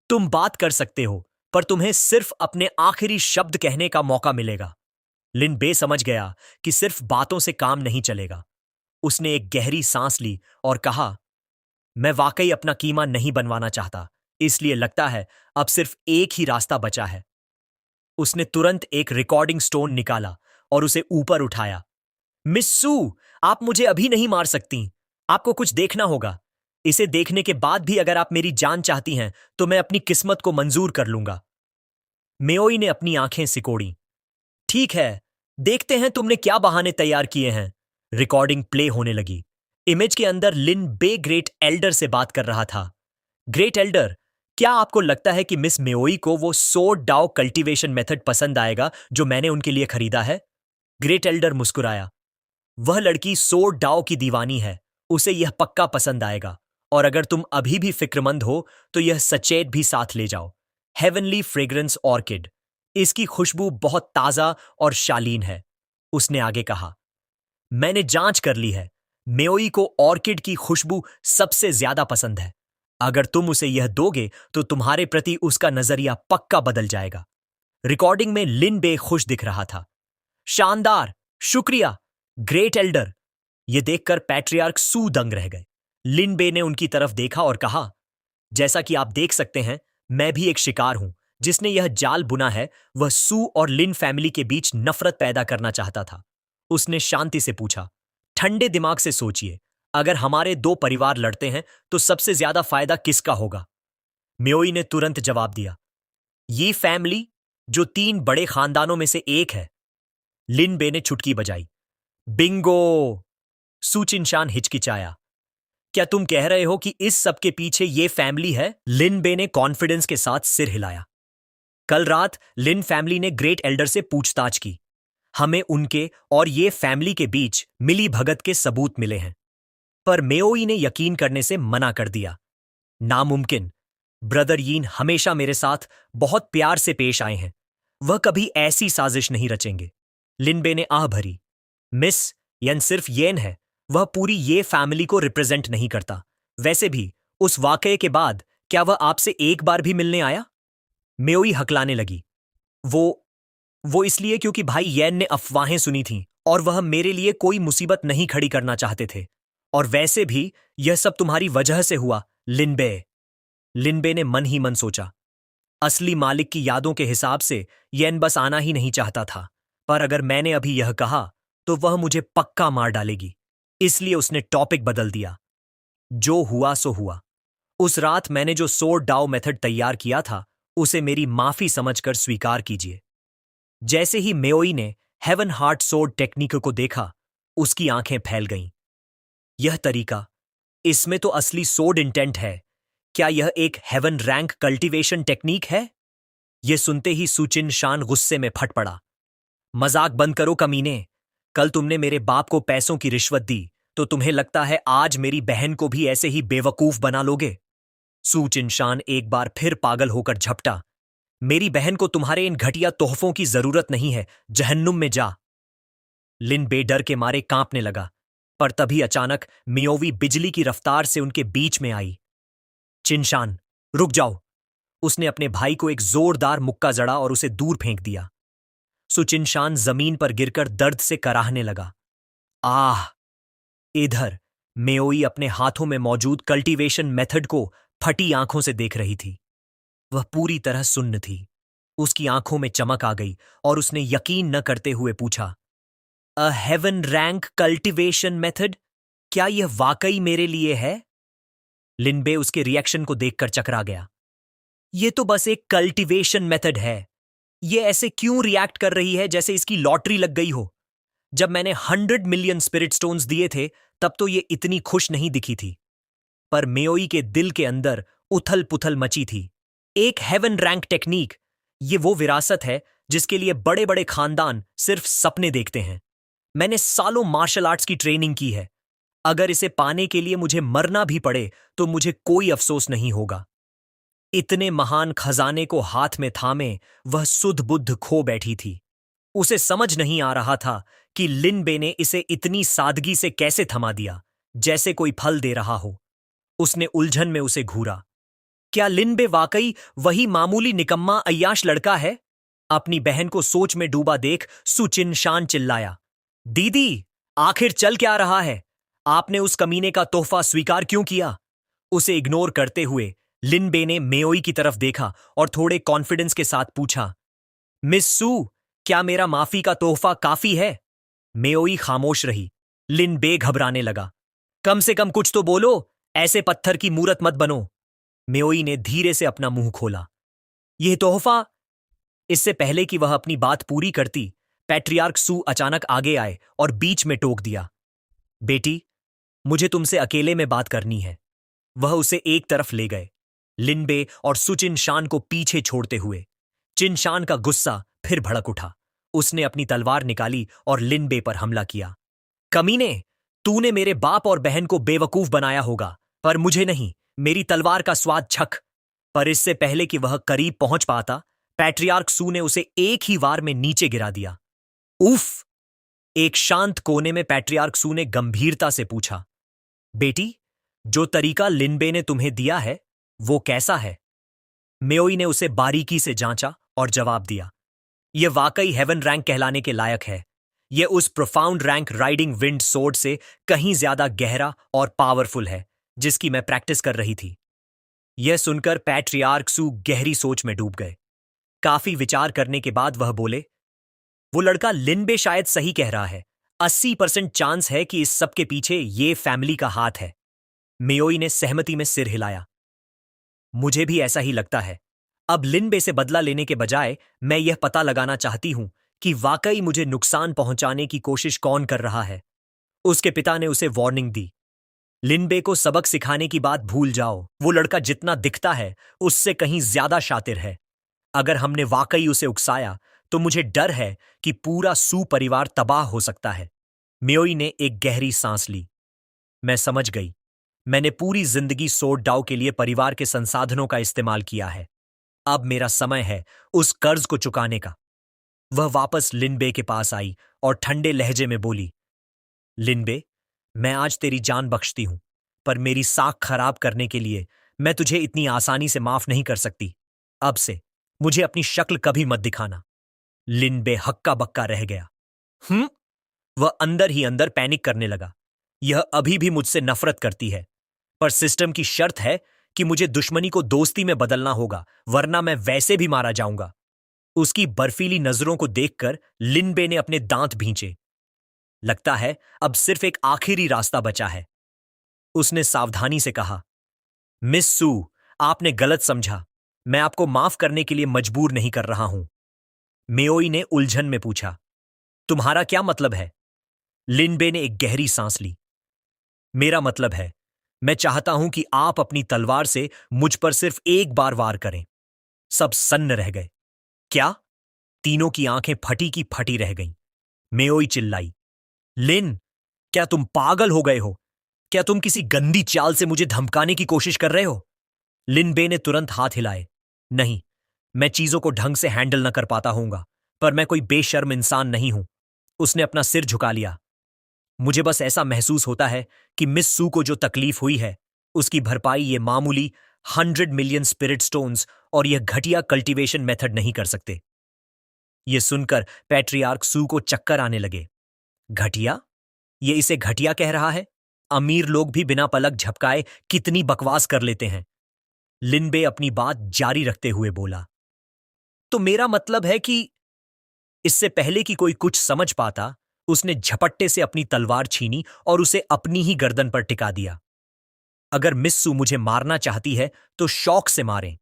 तुम बात कर सकते हो, पर तुम्हें सिर्फ अपने आखिरी शब्द कहने का मौका मिलेगा। लिन बे समझ गया कि सिर्फ बातों से काम नहीं चलेगा। उसने एक गहरी सांस ली और कहा, मैं वाकई अपना कीमा नहीं बनवाना चाहता, इसलिए लगता है अब सिर्फ एक ही रास्ता बचा है। उसने तुरंत एक रिकॉर्डिंग स्टोन निकाला और उसे ऊपर उठाया। मिस सू, आप मुझे अभी नहीं मार सकती। आपको कुछ देखना होगा। इसे देखने के बाद भी अगर आप मेरी जान चाहती हैं, तो मैं अपनी किस्मत को मंजूर कर लूंगा। मेओई ने अपनी आंखें सिकोड़ी। ठीक है, देखते हैं तुमने क्या बहाने तैयार किए हैं। रिकॉर्डिंग प्ले होने लगी। इमेज के अंदर लिन बे ग्रेट एल्डर से बात कर रहा था। ग्रेट एल्डर, क्या आपको लगता है कि मिस मेओई को वो सोर्ड डाओ कल्टीवेशन मेथड पसंद आएगा जो मैंने उनके लिए खरीदा है? ग्रेट एल्डर मुस्कुराया। वह लड़की सोर्ड डाओ की दीवानी है, उसे यह पक्का पसंद आएगा। और अगर तुम अभी भी फिक्रमंद हो तो यह सचेत भी साथ ले जाओ। Heavenly fragrance orchid. इसकी खुशबू बहुत ताजा और शालीन है। उसने आगे कहा, मैंने जांच कर ली है। मेओई को ऑर्किड की खुशबू सबसे ज्यादा पसंद है। अगर तुम उसे यह दोगे तो तुम्हारे प्रति उसका नजरिया पक्का बदल जाएगा। रिकॉर्डिंग में लिन बे खुश दिख रहा था। शानदार, शुक्रिया ग्रेट एल्डर। यह देखकर पैट्रियार्क सू दंग रह गए। लिन बे ने उनकी तरफ देखा और कहा, जैसा कि आप देख सकते हैं, मैं भी एक शिकार हूं। जिसने यह जाल बुना है वह सू और लिन फैमिली के बीच नफरत पैदा करना चाहता था। उसने शांति से पूछा, ठंडे दिमाग से सोचिए, अगर हमारे दो परिवार लड़ते हैं तो सबसे ज्यादा फायदा किसका होगा? म्योई ने तुरंत जवाब दिया, ये फैमिली जो 3 बड़े खानदानों में से एक है। लिन बे ने चुटकी बजाई। बिंगो! सुचिनशान हिचकिचाया। क्या तुम कह रहे हो कि इस सब के पीछे ये फैमिली है? लिन बे ने कॉन्फिडेंस के साथ सिर हिलाया। कल रात लिन फैमिली ने ग्रेट एल्डर से पूछताछ की। हमें उनके और ये फैमिली के बीच मिली भगत के सबूत मिले हैं। पर मेओई ने यकीन करने से मना कर दिया। नामुमकिन। ब्रदर यीन हमेशा मेरे साथ बहुत प्यार से पेश आए हैं। वह कभी ऐसी साजिश नहीं रचेंगे। लिनबे ने आह भरी। मिस, यन सिर्फ येन है। वह पूरी ये फैमिली को रिप्रेजेंट नहीं करता। वैसे भी उस वाकये के बाद क्या वह आपसे एक बार भी मिलने आया? मेओई हकलाने लगी। वो इसलिए क्योंकि भाई येन ने अफवाहें सुनी थीं और वह मेरे लिए कोई मुसीबत नहीं खड़ी करना चाहते थे। और वैसे भी यह सब तुम्हारी वजह से हुआ, लिनबे। लिनबे ने मन ही मन सोचा। असली मालिक की यादों के हिसाब से येन बस आना ही नहीं चाहता था, पर अगर मैंने अभी यह कहा तो वह मुझे पक्का मार डालेगी। इसलिए उसने टॉपिक बदल दिया। जो हुआ सो हुआ। उस रात मैंने जो सोर्ड डाओ मेथड तैयार किया था उसे मेरी माफी समझकर स्वीकार कीजिए। जैसे ही मेओई ने हेवन हार्ट सोर्ड टेक्निक को देखा, उसकी आंखें फैल गईं। यह तरीका, इसमें तो असली सोर्ड इंटेंट है। क्या यह एक हेवन रैंक कल्टीवेशन टेक्निक है? यह सुनते ही सुचिन शान गुस्से में फट पड़ा। मजाक बंद करो कमीने। कल तुमने मेरे बाप को पैसों की रिश्वत दी, तो तुम्हें लगता है आज मेरी बहन को भी ऐसे ही बेवकूफ बना लोगे? सुचिन शान एक बार फिर पागल होकर झपटा। मेरी बहन को तुम्हारे इन घटिया तोहफों की जरूरत नहीं है, जहन्नुम में जा। लिन बेडर के मारे कांपने लगा, पर तभी अचानक मियोवी बिजली की रफ्तार से उनके बीच में आई। चिनशान, रुक जाओ। उसने अपने भाई को एक जोरदार मुक्का जड़ा और उसे दूर फेंक दिया। सुचिनशान जमीन पर गिरकर दर्द से कराहने लगा। आह! इधर मेओई अपने हाथों में मौजूद कल्टीवेशन मेथड को फटी आंखों से देख रही थी। वह पूरी तरह सुन्न थी। उसकी आंखों में चमक आ गई और उसने यकीन न करते हुए पूछा, अ हेवन रैंक कल्टीवेशन मेथड? क्या यह वाकई मेरे लिए है? लिनबे उसके रिएक्शन को देखकर चकरा गया। ये तो बस एक कल्टीवेशन मेथड है। ये ऐसे क्यों रिएक्ट कर रही है जैसे इसकी लॉटरी लग गई हो? जब मैंने 100 मिलियन स्पिरिट स्टोन्स दिए थे, तब तो ये इतनी खुश नहीं दिखी थी। पर मेओई के दिल के अंदर उथल पुथल मची थी। एक हेवन रैंक टेक्निक, ये वो विरासत है जिसके लिए बड़े बड़े खानदान सिर्फ सपने देखते हैं। मैंने सालों मार्शल आर्ट्स की ट्रेनिंग की है। अगर इसे पाने के लिए मुझे मरना भी पड़े तो मुझे कोई अफसोस नहीं होगा। इतने महान खजाने को हाथ में थामे वह सुध बुद्ध खो बैठी थी। उसे समझ नहीं आ रहा था कि लिन बे ने इसे इतनी सादगी से कैसे थमा दिया, जैसे कोई फल दे रहा हो। उसने उलझन में उसे घूरा। क्या लिन बे वाकई वही मामूली निकम्मा अय्याश लड़का है? अपनी बहन को सोच में डूबा देख सुचिन शान चिल्लाया, दीदी, आखिर चल क्या रहा है? आपने उस कमीने का तोहफा स्वीकार क्यों किया? उसे इग्नोर करते हुए लिन बे ने मेओई की तरफ देखा और थोड़े कॉन्फिडेंस के साथ पूछा, मिस सू, क्या मेरा माफी का तोहफा काफी है? मेओई खामोश रही। लिन बे घबराने लगा। कम से कम कुछ तो बोलो, ऐसे पत्थर की मूरत मत बनो। मेओई ने धीरे से अपना मुंह खोला। यह तोहफा। इससे पहले कि वह अपनी बात पूरी करती, पैट्रियार्क सू अचानक आगे आए और बीच में टोक दिया, बेटी, मुझे तुमसे अकेले में बात करनी है। वह उसे एक तरफ ले गए, लिनबे और सुचिन शान को पीछे छोड़ते हुए। चिनशान का गुस्सा फिर भड़क उठा। उसने अपनी तलवार निकाली और लिनबे पर हमला किया। कमीने, तूने मेरे बाप और बहन को बेवकूफ बनाया होगा, पर मुझे नहीं। मेरी तलवार का स्वाद छक। पर इससे पहले कि वह करीब पहुंच पाता, पैट्रियार्क सू ने उसे एक ही वार में नीचे गिरा दिया। उफ! एक शांत कोने में पैट्रियार्क सू ने गंभीरता से पूछा, बेटी, जो तरीका लिनबे ने तुम्हें दिया है, वो कैसा है? मेओई ने उसे बारीकी से जांचा और जवाब दिया, यह वाकई हेवन रैंक कहलाने के लायक है। यह उस profound rank riding wind sword से कहीं ज्यादा गहरा और पावरफुल है, जिसकी मैं प्रैक्टिस कर रही थी। यह सुनकर पैट्रियार्क सू गहरी सोच में डूब गए। काफी विचार करने के बाद वह बोले, वो लड़का लिनबे शायद सही कह रहा है। 80% चांस है कि इस सब के पीछे ये फैमिली का हाथ है। मेओई ने सहमति में सिर हिलाया। मुझे भी ऐसा ही लगता है। अब लिनबे से बदला लेने के बजाय मैं यह पता लगाना चाहती हूं कि वाकई मुझे नुकसान पहुंचाने की कोशिश कौन कर रहा है। उसके पिता ने उसे वार्निंग दी, लिनबे को सबक सिखाने की बात भूल जाओ। वो लड़का जितना दिखता है उससे कहीं ज्यादा शातिर है। अगर हमने वाकई उसे उकसाया तो मुझे डर है कि पूरा सू परिवार तबाह हो सकता है। मेओई ने एक गहरी सांस ली। मैं समझ गई। मैंने पूरी जिंदगी सोड डाउ के लिए परिवार के संसाधनों का इस्तेमाल किया है। अब मेरा समय है उस कर्ज को चुकाने का। वह वापस लिनबे के पास आई और ठंडे लहजे में बोली, लिनबे, मैं आज तेरी जान बख्शती हूं, पर मेरी साख खराब करने के लिए मैं तुझे इतनी आसानी से माफ नहीं कर सकती। अब से मुझे अपनी शक्ल कभी मत दिखाना। लिनबे हक्का बक्का रह गया। वह अंदर ही अंदर पैनिक करने लगा। यह अभी भी मुझसे नफरत करती है, पर सिस्टम की शर्त है कि मुझे दुश्मनी को दोस्ती में बदलना होगा, वरना मैं वैसे भी मारा जाऊंगा। उसकी बर्फीली नजरों को देखकर लिनबे ने अपने दांत भींचे। लगता है अब सिर्फ एक आखिरी रास्ता बचा है। उसने सावधानी से कहा, मिस सू, आपने गलत समझा। मैं आपको माफ करने के लिए मजबूर नहीं कर रहा हूं। मेओई ने उलझन में पूछा, तुम्हारा क्या मतलब है? लिनबे ने एक गहरी सांस ली। मेरा मतलब है, मैं चाहता हूं कि आप अपनी तलवार से मुझ पर सिर्फ एक बार वार करें। सब सन्न रह गए। क्या? तीनों की आंखें फटी की फटी रह गईं। मेओई चिल्लाई, लिन, क्या तुम पागल हो गए हो? क्या तुम किसी गंदी चाल से मुझे धमकाने की कोशिश कर रहे हो? लिनबे ने तुरंत हाथ हिलाए। नहीं, मैं चीजों को ढंग से हैंडल न कर पाता होऊंगा, पर मैं कोई बेशर्म इंसान नहीं हूं। उसने अपना सिर झुका लिया। मुझे बस ऐसा महसूस होता है कि मिस सू को जो तकलीफ हुई है, उसकी भरपाई ये मामूली 100 मिलियन स्पिरिट स्टोन्स और यह घटिया कल्टीवेशन मेथड नहीं कर सकते। यह सुनकर पैट्रियार्क सू को चक्कर आने लगे। घटिया? ये इसे घटिया कह रहा है? अमीर लोग भी बिना पलक झपकाए कितनी बकवास कर लेते हैं। लिनबे अपनी बात जारी रखते हुए बोला, तो मेरा मतलब है कि इससे पहले कि कोई कुछ समझ पाता, उसने झपट्टे से अपनी तलवार छीनी और उसे अपनी ही गर्दन पर टिका दिया। अगर मिस्सू मुझे मारना चाहती है तो शौक से मारें।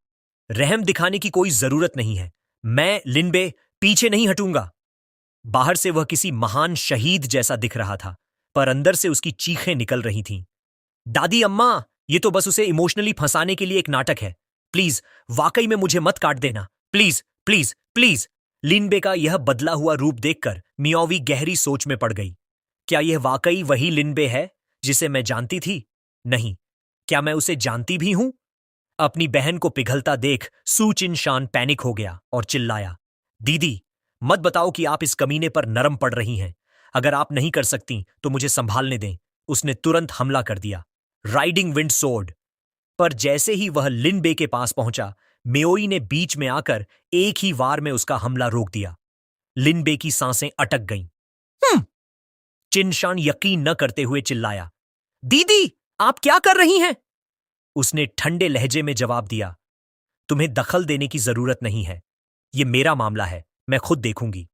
रहम दिखाने की कोई जरूरत नहीं है। मैं लिनबे पीछे नहीं हटूंगा। बाहर से वह किसी महान शहीद जैसा दिख रहा था, पर अंदर से उसकी चीखें निकल रही थीं। दादी अम्मा, ये तो बस उसे इमोशनली फंसाने के लिए एक नाटक है। प्लीज, वाकई में मुझे मत काट देना। Please please please. लिनबे का यह बदला हुआ रूप देखकर मियावी गहरी सोच में पड़ गई। क्या यह वाकई वही लिनबे है जिसे मैं जानती थी? नहीं। क्या मैं उसे जानती भी हूं? अपनी बहन को पिघलता देख सू चिन शान पैनिक हो गया और चिल्लाया, दीदी, मत बताओ कि आप इस कमीने पर नरम पड़ रही हैं। अगर आप नहीं कर सकती तो मुझे संभालने दें। उसने तुरंत हमला कर दिया, राइडिंग विंड सोर्ड। पर जैसे ही वह लिनबे के पास पहुंचा, मेओई ने बीच में आकर एक ही वार में उसका हमला रोक दिया। लिनबे की सांसें अटक गईं। हम्म। चिनशान यकीन न करते हुए चिल्लाया, दीदी, आप क्या कर रही हैं? उसने ठंडे लहजे में जवाब दिया, तुम्हें दखल देने की जरूरत नहीं है। यह मेरा मामला है, मैं खुद देखूंगी।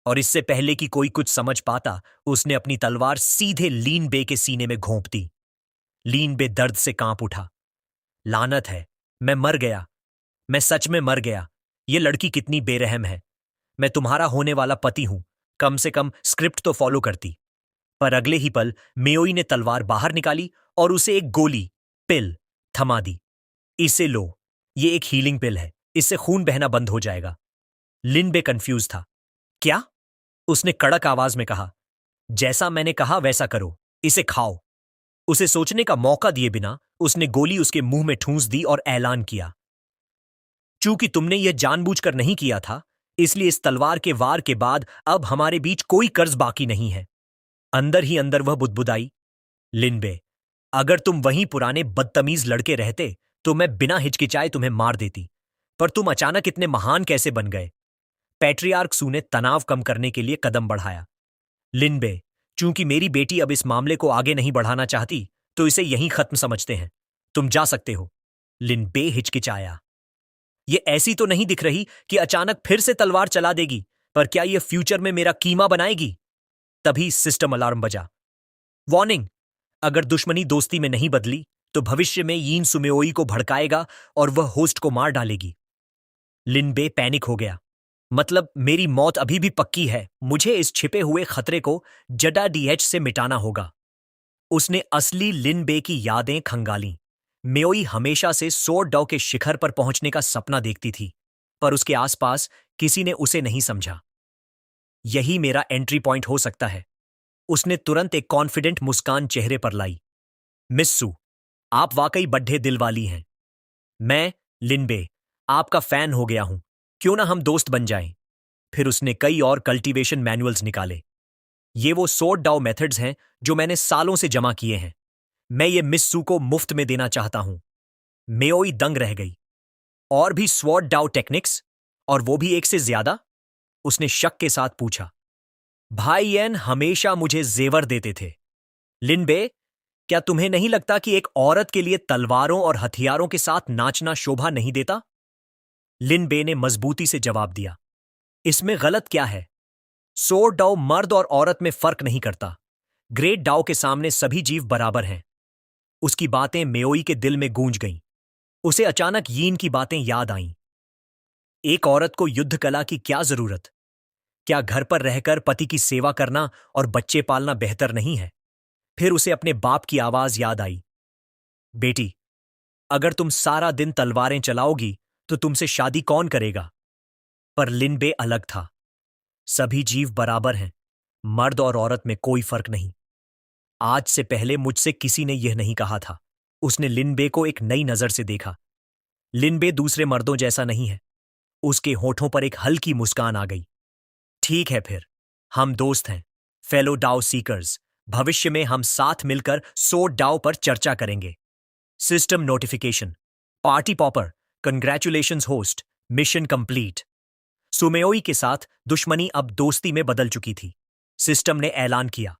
और इससे पहले कि कोई कुछ समझ पाता, उसने अपनी तलवार सीधे लीन बे के सीने में घोंप दी। लीन बे दर्द से कांप उठा। लानत है, मैं मर गया। मैं सच में मर गया। यह लड़की कितनी बेरहम है। मैं तुम्हारा होने वाला पति हूं। कम से कम स्क्रिप्ट तो फॉलो करती। पर अगले ही पल मेओई ने तलवार बाहर निकाली और उसे एक गोली पिल थमा दी। इसे लो, ये एक हीलिंग पिल है। इससे खून बहना बंद हो जाएगा। लिनबे कंफ्यूज था। क्या? उसने कड़क आवाज में कहा, जैसा मैंने कहा वैसा करो, इसे खाओ। उसे सोचने का मौका दिए बिना उसने गोली उसके मुंह में ठूंस दी और ऐलान किया, चूंकि तुमने यह जानबूझकर नहीं किया था, इसलिए इस तलवार के वार के बाद अब हमारे बीच कोई कर्ज बाकी नहीं है। अंदर ही अंदर वह बुदबुदाई, लिनबे, अगर तुम वहीं पुराने बदतमीज लड़के रहते तो मैं बिना हिचकिचाए तुम्हें मार देती। पर तुम अचानक इतने महान कैसे बन गए? पैट्रियार्क सू ने तनाव कम करने के लिए कदम बढ़ाया। लिनबे, चूंकि मेरी बेटी अब इस मामले को आगे नहीं बढ़ाना चाहती, तो इसे यहीं खत्म समझते हैं। तुम जा सकते हो। लिनबे हिचकिचाया। ये ऐसी तो नहीं दिख रही कि अचानक फिर से तलवार चला देगी, पर क्या यह फ्यूचर में मेरा कीमा बनाएगी? तभी सिस्टम अलार्म बजा। वार्निंग, अगर दुश्मनी दोस्ती में नहीं बदली तो भविष्य में यीन सुमेओई को भड़काएगा और वह होस्ट को मार डालेगी। लिनबे पैनिक हो गया। मतलब मेरी मौत अभी भी पक्की है। मुझे इस छिपे हुए खतरे को जडा डीएच से मिटाना होगा। उसने असली लिनबे की यादें खंगालीं। मेओई हमेशा से सोरडाओ के शिखर पर पहुंचने का सपना देखती थी, पर उसके आसपास किसी ने उसे नहीं समझा। यही मेरा एंट्री पॉइंट हो सकता है। उसने तुरंत एक कॉन्फिडेंट मुस्कान चेहरे पर लाई। मिस सू, आप वाकई बड्ढे दिल वाली हैं। मैं, लिनबे, आपका फैन हो गया हूं। क्यों ना हम दोस्त बन जाएं? फिर उसने कई और कल्टीवेशन मैनुअल्स निकाले। ये वो सोर्ड डाउ मेथड्स हैं जो मैंने सालों से जमा किए हैं। मैं ये मिस सू को मुफ्त में देना चाहता हूं। मेओई दंग रह गई। और भी स्वॉर्ड डाउ टेक्निक्स? और वो भी एक से ज्यादा? उसने शक के साथ पूछा। भाई एन हमेशा मुझे जेवर देते थे। लिनबे, क्या तुम्हें नहीं लगता कि एक औरत के लिए तलवारों और हथियारों के साथ नाचना शोभा नहीं देता? लिनबे ने मजबूती से जवाब दिया, इसमें गलत क्या है? सोर्ड डाउ मर्द और औरत में फर्क नहीं करता। ग्रेट डाउ के सामने सभी जीव बराबर हैं। उसकी बातें मेओई के दिल में गूंज गईं। उसे अचानक यीन की बातें याद आईं। एक औरत को युद्ध कला की क्या जरूरत? क्या घर पर रहकर पति की सेवा करना और बच्चे पालना बेहतर नहीं है? फिर उसे अपने बाप की आवाज याद आई, बेटी, अगर तुम सारा दिन तलवारें चलाओगी तो तुमसे शादी कौन करेगा? पर लिनबे अलग था। सभी जीव बराबर हैं। मर्द और औरत में कोई फर्क नहीं। आज से पहले मुझसे किसी ने यह नहीं कहा था। उसने लिनबे को एक नई नजर से देखा। लिनबे दूसरे मर्दों जैसा नहीं है। उसके होठों पर एक हल्की मुस्कान आ गई। ठीक है, फिर हम दोस्त हैं, फेलो डाओ सीकर्स। भविष्य में हम साथ मिलकर सोर्ड डाओ पर चर्चा करेंगे। System notification, party popper, congratulations host, mission complete. सुमेओई के साथ दुश्मनी अब दोस्ती में बदल चुकी थी। सिस्टम ने ऐलान किया,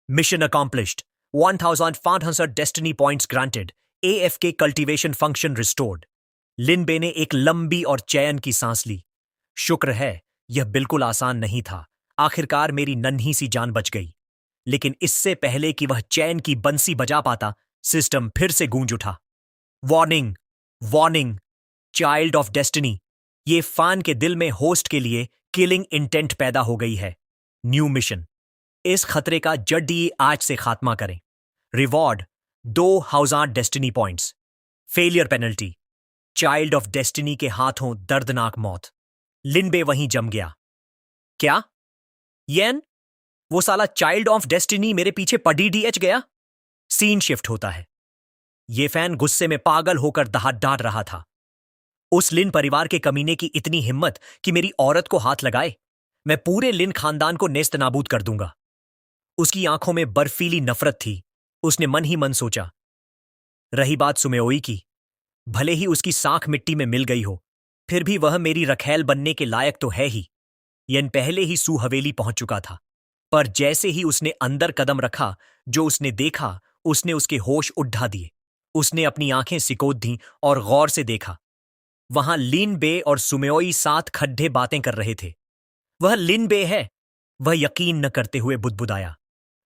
mission accomplished, 1500 destiny points granted, AFK cultivation function restored. लिनबे ने एक लंबी और चैन की सांस ली। शुक्र है, यह बिल्कुल आसान नहीं था। आखिरकार मेरी नन्ही सी जान बच गई। लेकिन इससे पहले कि वह चैन की बंसी बजा पाता, सिस्टम फिर से गूंज उठा। Warning, warning, child of destiny. ये फैन के दिल में होस्ट के लिए किलिंग इंटेंट पैदा हो गई है। न्यू मिशन, इस खतरे का जल्दी आज से खात्मा करें। Reward 2,000 destiny points. Failure penalty, child of destiny के हाथों दर्दनाक मौत। लिनबे वहीं जम गया। क्या येन, वो साला चाइल्ड ऑफ डेस्टिनी मेरे पीछे पड़ी डीएच गया। सीन शिफ्ट होता है। ये फैन गुस्से में पागल होकर दहाड़ डांट रहा था। उस लिन परिवार के कमीने की इतनी हिम्मत कि मेरी औरत को हाथ लगाए। मैं पूरे लिन खानदान को नेस्त नाबूद कर दूंगा। उसकी आंखों में बर्फीली नफरत थी। उसने मन ही मन सोचा। रही बात सुमेओई की, भले ही उसकी साख मिट्टी में मिल गई हो, फिर भी वह मेरी रखैल बनने के लायक तो है ही। यन पहले ही सू हवेली पहुंच चुका था, पर जैसे ही उसने अंदर कदम रखा, जो उसने देखा उसने उसके होश उड़ा दिए। उसने अपनी आंखें सिकोड़ दी और गौर से देखा। वहां लिन बे और सुमेओई साथ खड्डे बातें कर रहे थे। वह लिन बे है, वह यकीन न करते हुए बुदबुदाया।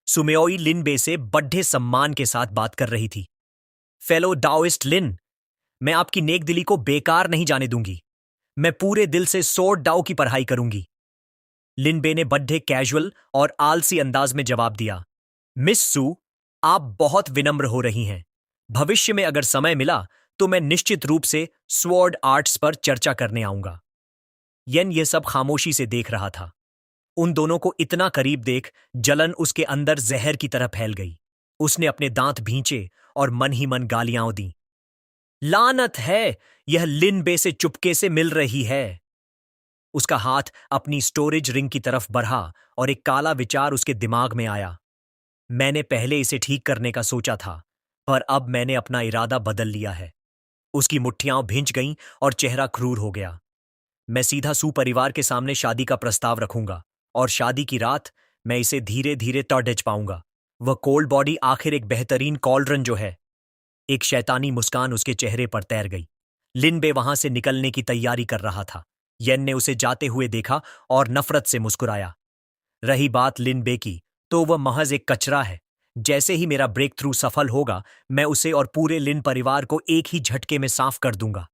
सुमेओई लिन बे से बड्ढे सम्मान के साथ बात कर रही थी। फेलो डाओइस्ट लिन, मैं आपकी नेक दिली को बेकार नहीं जाने दूंगी। मैं पूरे दिल से सोर्ड डाओ की पढ़ाई करूंगी। लिन बे ने बड्ढे कैजुअल और आलसी अंदाज में जवाब दिया। मिस सू, आप बहुत विनम्र हो रही हैं। भविष्य में अगर समय मिला तो मैं निश्चित रूप से स्वॉर्ड आर्ट्स पर चर्चा करने आऊंगा। येन ये सब खामोशी से देख रहा था। उन दोनों को इतना करीब देख जलन उसके अंदर जहर की तरह फैल गई। उसने अपने दांत भींचे और मन ही मन गालियां दी। लानत है, यह लिन बे से चुपके से मिल रही है। उसका हाथ अपनी स्टोरेज रिंग की तरफ बढ़ा और एक काला विचार उसके दिमाग में आया। मैंने पहले इसे ठीक करने का सोचा था, पर अब मैंने अपना इरादा बदल लिया है। उसकी मुट्ठियां भींच गईं और चेहरा क्रूर हो गया। मैं सीधा सू परिवार के सामने शादी का प्रस्ताव रखूंगा और शादी की रात मैं इसे धीरे धीरे टॉर्डेज पाऊंगा। वह कोल्ड बॉडी आखिर एक बेहतरीन कॉलरन जो है। एक शैतानी मुस्कान उसके चेहरे पर तैर गई। लिन बे वहां से निकलने की तैयारी कर रहा था। येन ने उसे जाते हुए देखा और नफरत से मुस्कुराया। रही बात लिन बे की, तो वह महज एक कचरा है। जैसे ही मेरा ब्रेक थ्रू सफल होगा, मैं उसे और पूरे लिन परिवार को एक ही झटके में साफ कर दूंगा।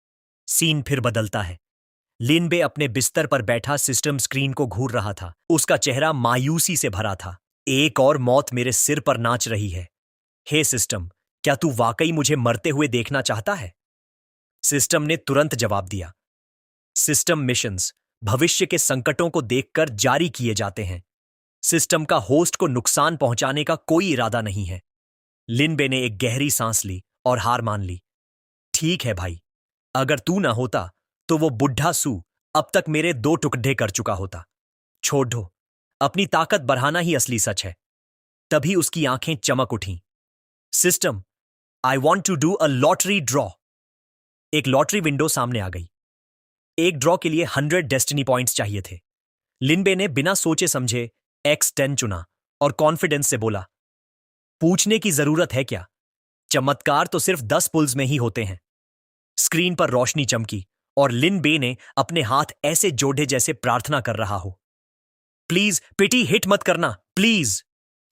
सीन फिर बदलता है। लिन बे अपने बिस्तर पर बैठा सिस्टम स्क्रीन को घूर रहा था। उसका चेहरा मायूसी से भरा था। एक और मौत मेरे सिर पर नाच रही है। हे सिस्टम, क्या तू वाकई मुझे मरते हुए देखना चाहता है? सिस्टम ने तुरंत जवाब दिया। सिस्टम मिशंस भविष्य के संकटों को देखकर जारी किए जाते हैं। सिस्टम का होस्ट को नुकसान पहुंचाने का कोई इरादा नहीं है। लिन बे ने एक गहरी सांस ली और हार मान ली। ठीक है भाई, अगर तू ना होता तो वो बुढ़ा सू अब तक मेरे 2 टुकड़े कर चुका होता। छोड़ दो, अपनी ताकत बढ़ाना ही असली सच है। तभी उसकी आंखें चमक उठीं। System, I want to do a lottery draw. एक लॉटरी विंडो सामने आ गई। एक ड्रॉ के लिए 100 डेस्टिनी पॉइंट्स चाहिए थे। लिनबे ने बिना सोचे समझे X10 चुना और कॉन्फिडेंस से बोला, पूछने की जरूरत है क्या? चमत्कार तो सिर्फ 10 पुल्स में ही होते हैं। स्क्रीन पर रोशनी चमकी और लिन बे ने अपने हाथ ऐसे जोड़े जैसे प्रार्थना कर रहा हो। प्लीज पिटी हिट मत करना, प्लीज।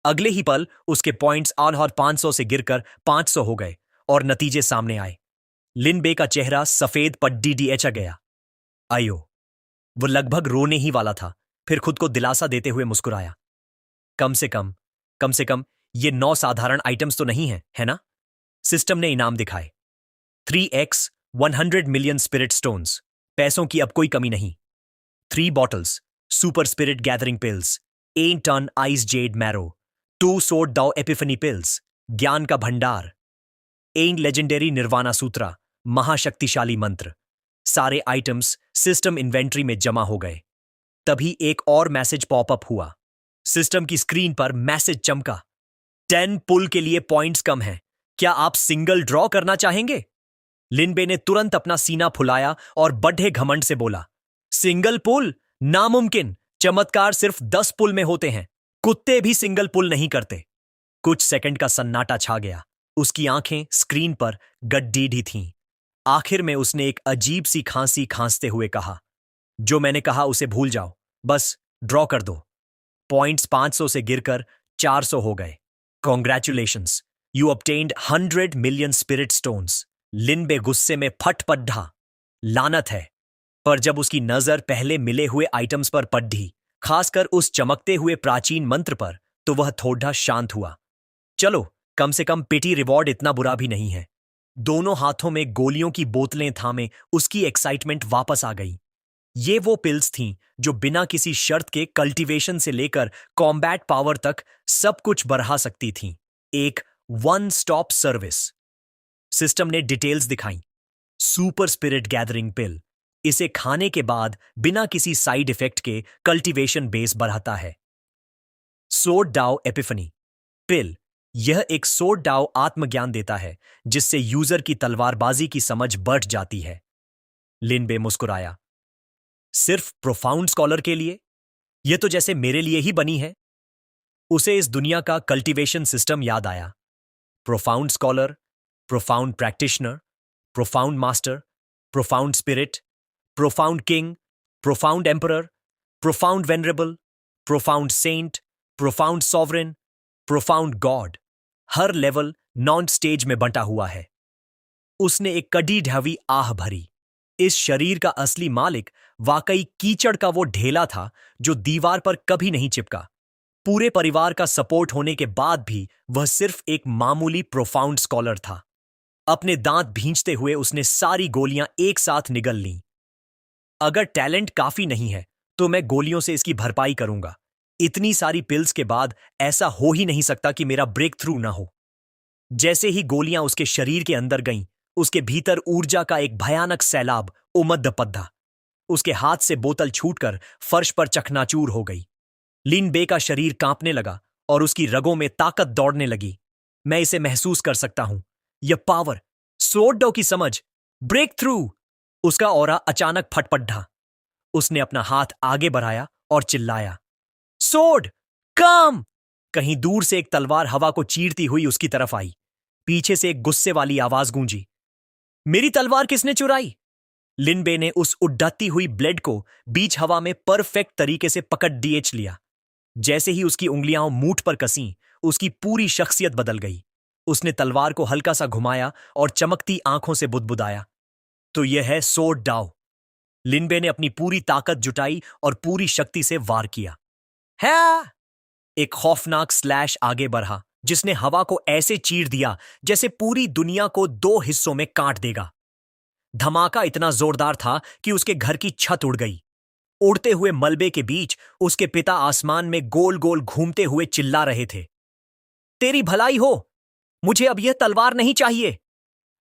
अगले ही पल उसके पॉइंट्स और 500 से गिरकर 500 हो गए और नतीजे सामने आए। लिन बे का चेहरा सफेद पड्डी डीएचा गया। आयो, वो लगभग रोने ही वाला था, फिर खुद को दिलासा देते हुए मुस्कुराया। कम से कम ये 9 साधारण आइटम्स तो नहीं है ना? सिस्टम ने इनाम दिखाए। 3x 100 million spirit stones. पैसों की अब कोई कमी नहीं। 3 bottles super spirit gathering pills, 1 ton ice jade marrow, 2 सोड दाओ एपिफनी पिल्स, ज्ञान का भंडार, 1 लेजेंडरी निर्वाणा सूत्रा, महाशक्तिशाली मंत्र। सारे आइटम्स सिस्टम इन्वेंट्री में जमा हो गए। तभी एक और मैसेज पॉपअप हुआ। सिस्टम की स्क्रीन पर मैसेज चमका। 10 पुल के लिए पॉइंट्स कम हैं। क्या आप सिंगल ड्रॉ करना चाहेंगे? लिनबे ने तुरंत अपना सीना फुलाया और बड़े घमंड से बोला, सिंगल पुल? नामुमकिन। चमत्कार सिर्फ 10 पुल में होते हैं। कुत्ते भी सिंगल पुल नहीं करते। कुछ सेकंड का सन्नाटा छा गया। उसकी आंखें स्क्रीन पर गड्डीढ़ी थीं। आखिर में उसने एक अजीब सी खांसी खांसते हुए कहा, जो मैंने कहा उसे भूल जाओ, बस ड्रॉ कर दो। पॉइंट्स 500 से गिरकर 400 हो गए। Congratulations, you obtained 100 million spirit stones. लिनबे गुस्से में फट पड्ढा। लानत है। पर जब उसकी नजर पहले मिले हुए आइटम्स पर पड़ी, खासकर उस चमकते हुए प्राचीन मंत्र पर, तो वह थोड़ा शांत हुआ। चलो, कम से कम पिटी रिवॉर्ड इतना बुरा भी नहीं है। दोनों हाथों में गोलियों की बोतलें थामे उसकी एक्साइटमेंट वापस आ गई। ये वो पिल्स थीं जो बिना किसी शर्त के कल्टीवेशन से लेकर कॉम्बैट पावर तक सब कुछ बढ़ा सकती थीं। एक वन स्टॉप सर्विस। सिस्टम ने डिटेल्स दिखाई। सुपर स्पिरिट गैदरिंग पिल। इसे खाने के बाद बिना किसी साइड इफेक्ट के कल्टीवेशन बेस बढ़ाता है। सोड डाओ एपिफनी पिल। यह एक सोड डाओ आत्मज्ञान देता है जिससे यूजर की तलवारबाजी की समझ बढ़ जाती है। लिनबे मुस्कुराया। सिर्फ प्रोफाउंड स्कॉलर के लिए? यह तो जैसे मेरे लिए ही बनी है। उसे इस दुनिया का कल्टीवेशन सिस्टम याद आया। Profound scholar, profound practitioner, profound master, profound spirit, profound king, profound emperor, profound venerable, profound saint, profound sovereign, profound god. हर लेवल नॉन स्टेज में बंटा हुआ है। उसने एक कड़ी ढावी आह भरी। इस शरीर का असली मालिक वाकई कीचड़ का वो ढेला था जो दीवार पर कभी नहीं चिपका। पूरे परिवार का सपोर्ट होने के बाद भी वह सिर्फ एक मामूली प्रोफाउंड स्कॉलर था। अपने दांत भींचते हुए उसने सारी गोलियां एक साथ निगल लीं। अगर टैलेंट काफी नहीं है तो मैं गोलियों से इसकी भरपाई करूंगा। इतनी सारी पिल्स के बाद ऐसा हो ही नहीं सकता कि मेरा ब्रेक थ्रू ना हो। जैसे ही गोलियां उसके शरीर के अंदर गईं, उसके भीतर ऊर्जा का एक भयानक सैलाब उमड़ पड़ा। उसके हाथ से बोतल छूटकर फर्श पर चकनाचूर हो गई। लिन बे का शरीर कांपने लगा और उसकी रगों में ताकत दौड़ने लगी। मैं इसे महसूस कर सकता हूं। यह पावर, सोर्डो की समझ, ब्रेक थ्रू। उसका ऑरा अचानक फटफटा। उसने अपना हाथ आगे बढ़ाया और चिल्लाया, सोर्ड कम। कहीं दूर से एक तलवार हवा को चीरती हुई उसकी तरफ आई। पीछे से एक गुस्से वाली आवाज गूंजी, मेरी तलवार किसने चुराई? लिनबे ने उस उड्डाती हुई ब्लेड को बीच हवा में परफेक्ट तरीके से पकड़ डीएच लिया। जैसे ही उसकी उंगलियां मूठ पर कसीं, उसकी पूरी शख्सियत बदल गई। उसने तलवार को हल्का सा घुमाया और चमकती आंखों से बुदबुदाया, तो यह है सोर्ड डाओ। लिनबे ने अपनी पूरी ताकत जुटाई और पूरी शक्ति से वार किया। है! एक खौफनाक स्लैश आगे बढ़ा जिसने हवा को ऐसे चीर दिया जैसे पूरी दुनिया को दो हिस्सों में काट देगा। धमाका इतना जोरदार था कि उसके घर की छत उड़ गई। उड़ते हुए मलबे के बीच उसके पिता आसमान में गोल गोल घूमते हुए चिल्ला रहे थे, तेरी भलाई हो, मुझे अब यह तलवार नहीं चाहिए।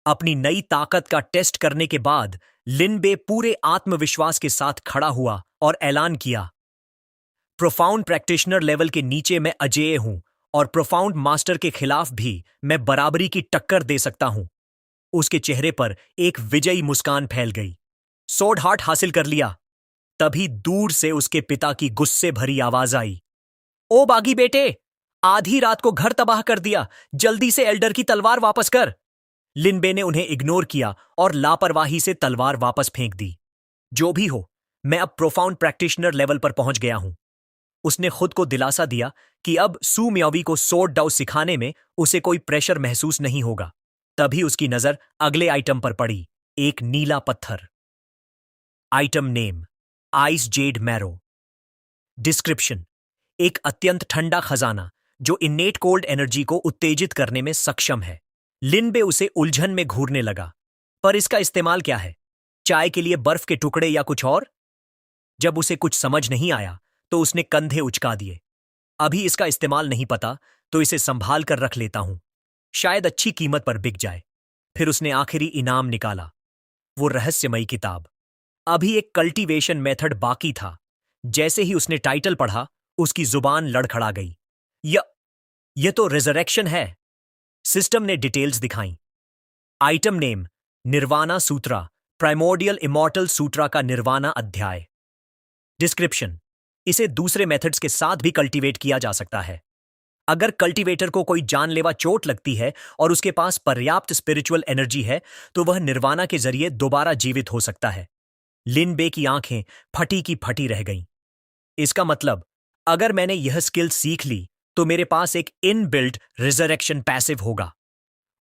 अपनी नई ताकत का टेस्ट करने के बाद लिनबे पूरे आत्मविश्वास के साथ खड़ा हुआ और ऐलान किया, प्रोफाउंड प्रैक्टिशनर लेवल के नीचे मैं अजेय हूं और प्रोफाउंड मास्टर के खिलाफ भी मैं बराबरी की टक्कर दे सकता हूं। उसके चेहरे पर एक विजयी मुस्कान फैल गई। सोर्ड हार्ट हासिल कर लिया। तभी दूर से उसके पिता की गुस्से भरी आवाज आई, ओ बागी बेटे, आधी रात को घर तबाह कर दिया, जल्दी से एल्डर की तलवार वापस कर। लिनबे ने उन्हें इग्नोर किया और लापरवाही से तलवार वापस फेंक दी। जो भी हो, मैं अब प्रोफाउंड प्रैक्टिशनर लेवल पर पहुंच गया हूं। उसने खुद को दिलासा दिया कि अब सू म्योवी को सोर्ड डाउ सिखाने में उसे कोई प्रेशर महसूस नहीं होगा। तभी उसकी नजर अगले आइटम पर पड़ी, एक नीला पत्थर। Item name, ice jade marrow. Description, एक अत्यंत ठंडा खजाना जो इन्नेट कोल्ड एनर्जी को उत्तेजित करने में सक्षम है। लिनबे उसे उलझन में घूरने लगा, पर इसका इस्तेमाल क्या है? चाय के लिए बर्फ के टुकड़े या कुछ और? जब उसे कुछ समझ नहीं आया तो उसने कंधे उचका दिए। अभी इसका इस्तेमाल नहीं पता तो इसे संभाल कर रख लेता हूं, शायद अच्छी कीमत पर बिक जाए। फिर उसने आखिरी इनाम निकाला, वो रहस्यमयी किताब। अभी एक कल्टीवेशन मेथड बाकी था। जैसे ही उसने टाइटल पढ़ा, उसकी जुबान लड़खड़ा गई। यह तो रिजरेक्शन है। सिस्टम ने डिटेल्स दिखाई। आइटम नेम, निर्वाणा सूत्रा, प्राइमोर्डियल इमॉर्टल सूत्रा का निर्वाणा अध्याय। डिस्क्रिप्शन, इसे दूसरे मेथड्स के साथ भी कल्टीवेट किया जा सकता है। अगर कल्टीवेटर को कोई जानलेवा चोट लगती है और उसके पास पर्याप्त स्पिरिचुअल एनर्जी है तो वह निर्वाणा के जरिए दोबारा जीवित हो सकता है। लिनबे की आंखें फटी की फटी रह गईं। इसका मतलब, अगर मैंने यह स्किल सीख ली तो मेरे पास एक इनबिल्ट रिजरेक्शन पैसिव होगा।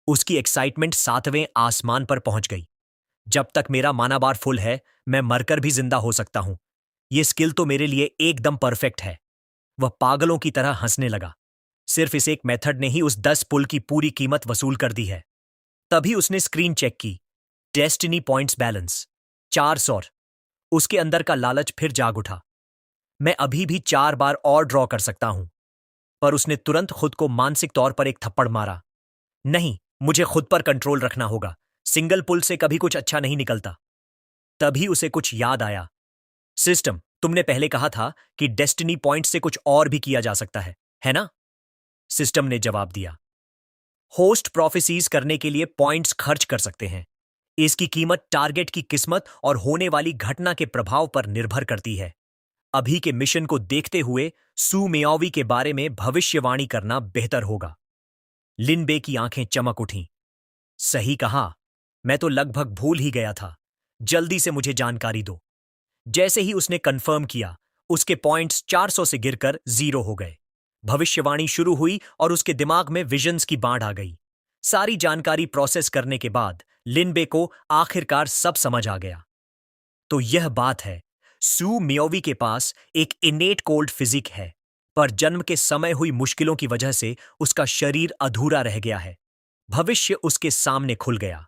उसकी एक्साइटमेंट 7वें आसमान पर पहुंच गई। जब तक मेरा मानाबार फुल है, मैं मरकर भी जिंदा हो सकता हूं। ये स्किल तो मेरे लिए एकदम परफेक्ट है। वह पागलों की तरह हंसने लगा। सिर्फ इस एक मेथड ने ही उस 10 पुल की पूरी कीमत वसूल कर दी है। तभी उसने स्क्रीन चेक की। Destiny points balance 400। उसके अंदर का लालच फिर जाग उठा। मैं अभी भी 4 बार और ड्रॉ कर सकता हूं। पर उसने तुरंत खुद को मानसिक तौर पर एक थप्पड़ मारा। नहीं, मुझे खुद पर कंट्रोल रखना होगा। सिंगल पुल से कभी कुछ अच्छा नहीं निकलता। तभी उसे कुछ याद आया। सिस्टम, तुमने पहले कहा था कि डेस्टिनी पॉइंट से कुछ और भी किया जा सकता है ना? सिस्टम ने जवाब दिया। होस्ट प्रोफेसीज करने के लिए पॉइंट्स खर्च कर सकते हैं। इसकी कीमत टारगेट की किस्मत और होने वाली घटना के प्रभाव पर निर्भर करती है। अभी के मिशन को देखते हुए सू मेओवी के बारे में भविष्यवाणी करना बेहतर होगा। लिन बे की आंखें चमक उठीं। सही कहा, मैं तो लगभग भूल ही गया था। जल्दी से मुझे जानकारी दो। जैसे ही उसने कंफर्म किया, उसके पॉइंट्स 400 से गिरकर 0 हो गए। भविष्यवाणी शुरू हुई और उसके दिमाग में विजन्स की बाढ़ आ गई। सारी जानकारी प्रोसेस करने के बाद लिनबे को आखिरकार सब समझ आ गया। तो यह बात है, सू मियोवी के पास एक इनेट कोल्ड फिजिक है, पर जन्म के समय हुई मुश्किलों की वजह से उसका शरीर अधूरा रह गया है। भविष्य उसके सामने खुल गया।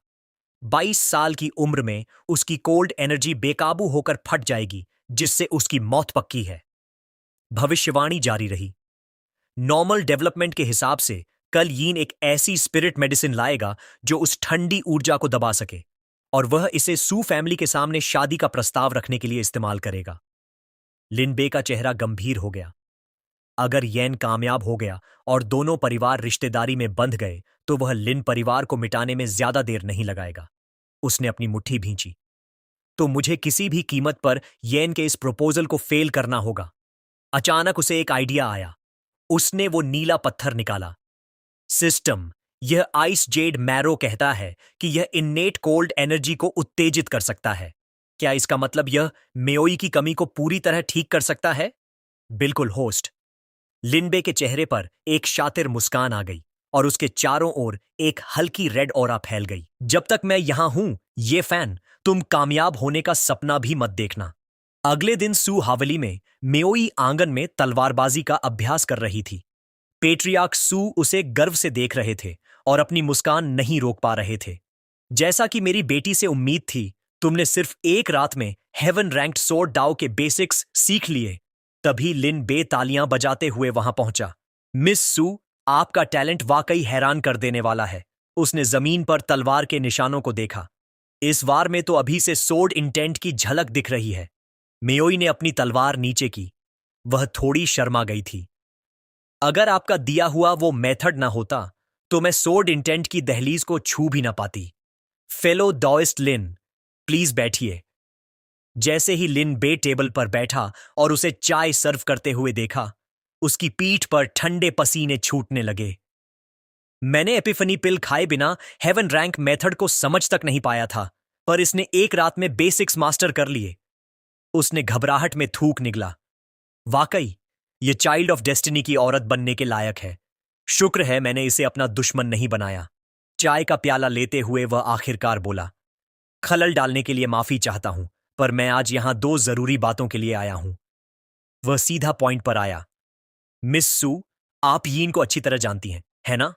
22 साल की उम्र में उसकी कोल्ड एनर्जी बेकाबू होकर फट जाएगी, जिससे उसकी मौत पक्की है। भविष्यवाणी जारी रही। नॉर्मल डेवलपमेंट के हिसाब से कल यीन एक ऐसी स्पिरिट मेडिसिन लाएगा जो उस ठंडी ऊर्जा को दबा सके, और वह इसे सू फैमिली के सामने शादी का प्रस्ताव रखने के लिए इस्तेमाल करेगा। लिनबे का चेहरा गंभीर हो गया। अगर येन कामयाब हो गया और दोनों परिवार रिश्तेदारी में बंध गए, तो वह लिन परिवार को मिटाने में ज्यादा देर नहीं लगाएगा। उसने अपनी मुट्ठी भींची। तो मुझे किसी भी कीमत पर येन के इस प्रपोजल को फेल करना होगा। अचानक उसे एक आइडिया आया। उसने वो नीला पत्थर निकाला। सिस्टम, यह आइस जेड मैरो कहता है कि यह इन्नेट कोल्ड एनर्जी को उत्तेजित कर सकता है। क्या इसका मतलब यह मेओई की कमी को पूरी तरह ठीक कर सकता है? बिल्कुल होस्ट। लिनबे के चेहरे पर एक शातिर मुस्कान आ गई और उसके चारों ओर एक हल्की रेड ऑरा फैल गई। जब तक मैं यहां हूं, ये फैन, तुम कामयाब होने का सपना भी मत देखना। अगले दिन सू हावली में मेओई आंगन में तलवारबाजी का अभ्यास कर रही थी। पेट्रियार्क सू उसे गर्व से देख रहे थे और अपनी मुस्कान नहीं रोक पा रहे थे। जैसा कि मेरी बेटी से उम्मीद थी, तुमने सिर्फ एक रात में हेवन रैंक्ड सोर्ड डाओ के बेसिक्स सीख लिए। तभी लिन बे तालियां बजाते हुए वहां पहुंचा। मिस सू, आपका टैलेंट वाकई हैरान कर देने वाला है। उसने जमीन पर तलवार के निशानों को देखा। इस वार में तो अभी से सोर्ड इंटेंट की झलक दिख रही है। मेओई ने अपनी तलवार नीचे की। वह थोड़ी शर्मा गई थी। अगर आपका दिया हुआ वो मेथड ना होता, तो मैं सोर्ड इंटेंट की दहलीज को छू भी ना पाती। फेलो डॉइस्ट लिन, प्लीज बैठिए। जैसे ही लिन बे टेबल पर बैठा और उसे चाय सर्व करते हुए देखा, उसकी पीठ पर ठंडे पसीने छूटने लगे। मैंने एपिफनी पिल खाए बिना हेवन रैंक मेथड को समझ तक नहीं पाया था, पर इसने एक रात में बेसिक्स मास्टर कर लिए। उसने घबराहट में थूक निगला। वाकई, ये चाइल्ड ऑफ डेस्टिनी की औरत बनने के लायक है। शुक्र है मैंने इसे अपना दुश्मन नहीं बनाया। चाय का प्याला लेते हुए वह आखिरकार बोला, खलल डालने के लिए माफी चाहता हूं, पर मैं आज यहां 2 जरूरी बातों के लिए आया हूं। वह सीधा पॉइंट पर आया। मिस सू, आप यीन को अच्छी तरह जानती हैं, है ना?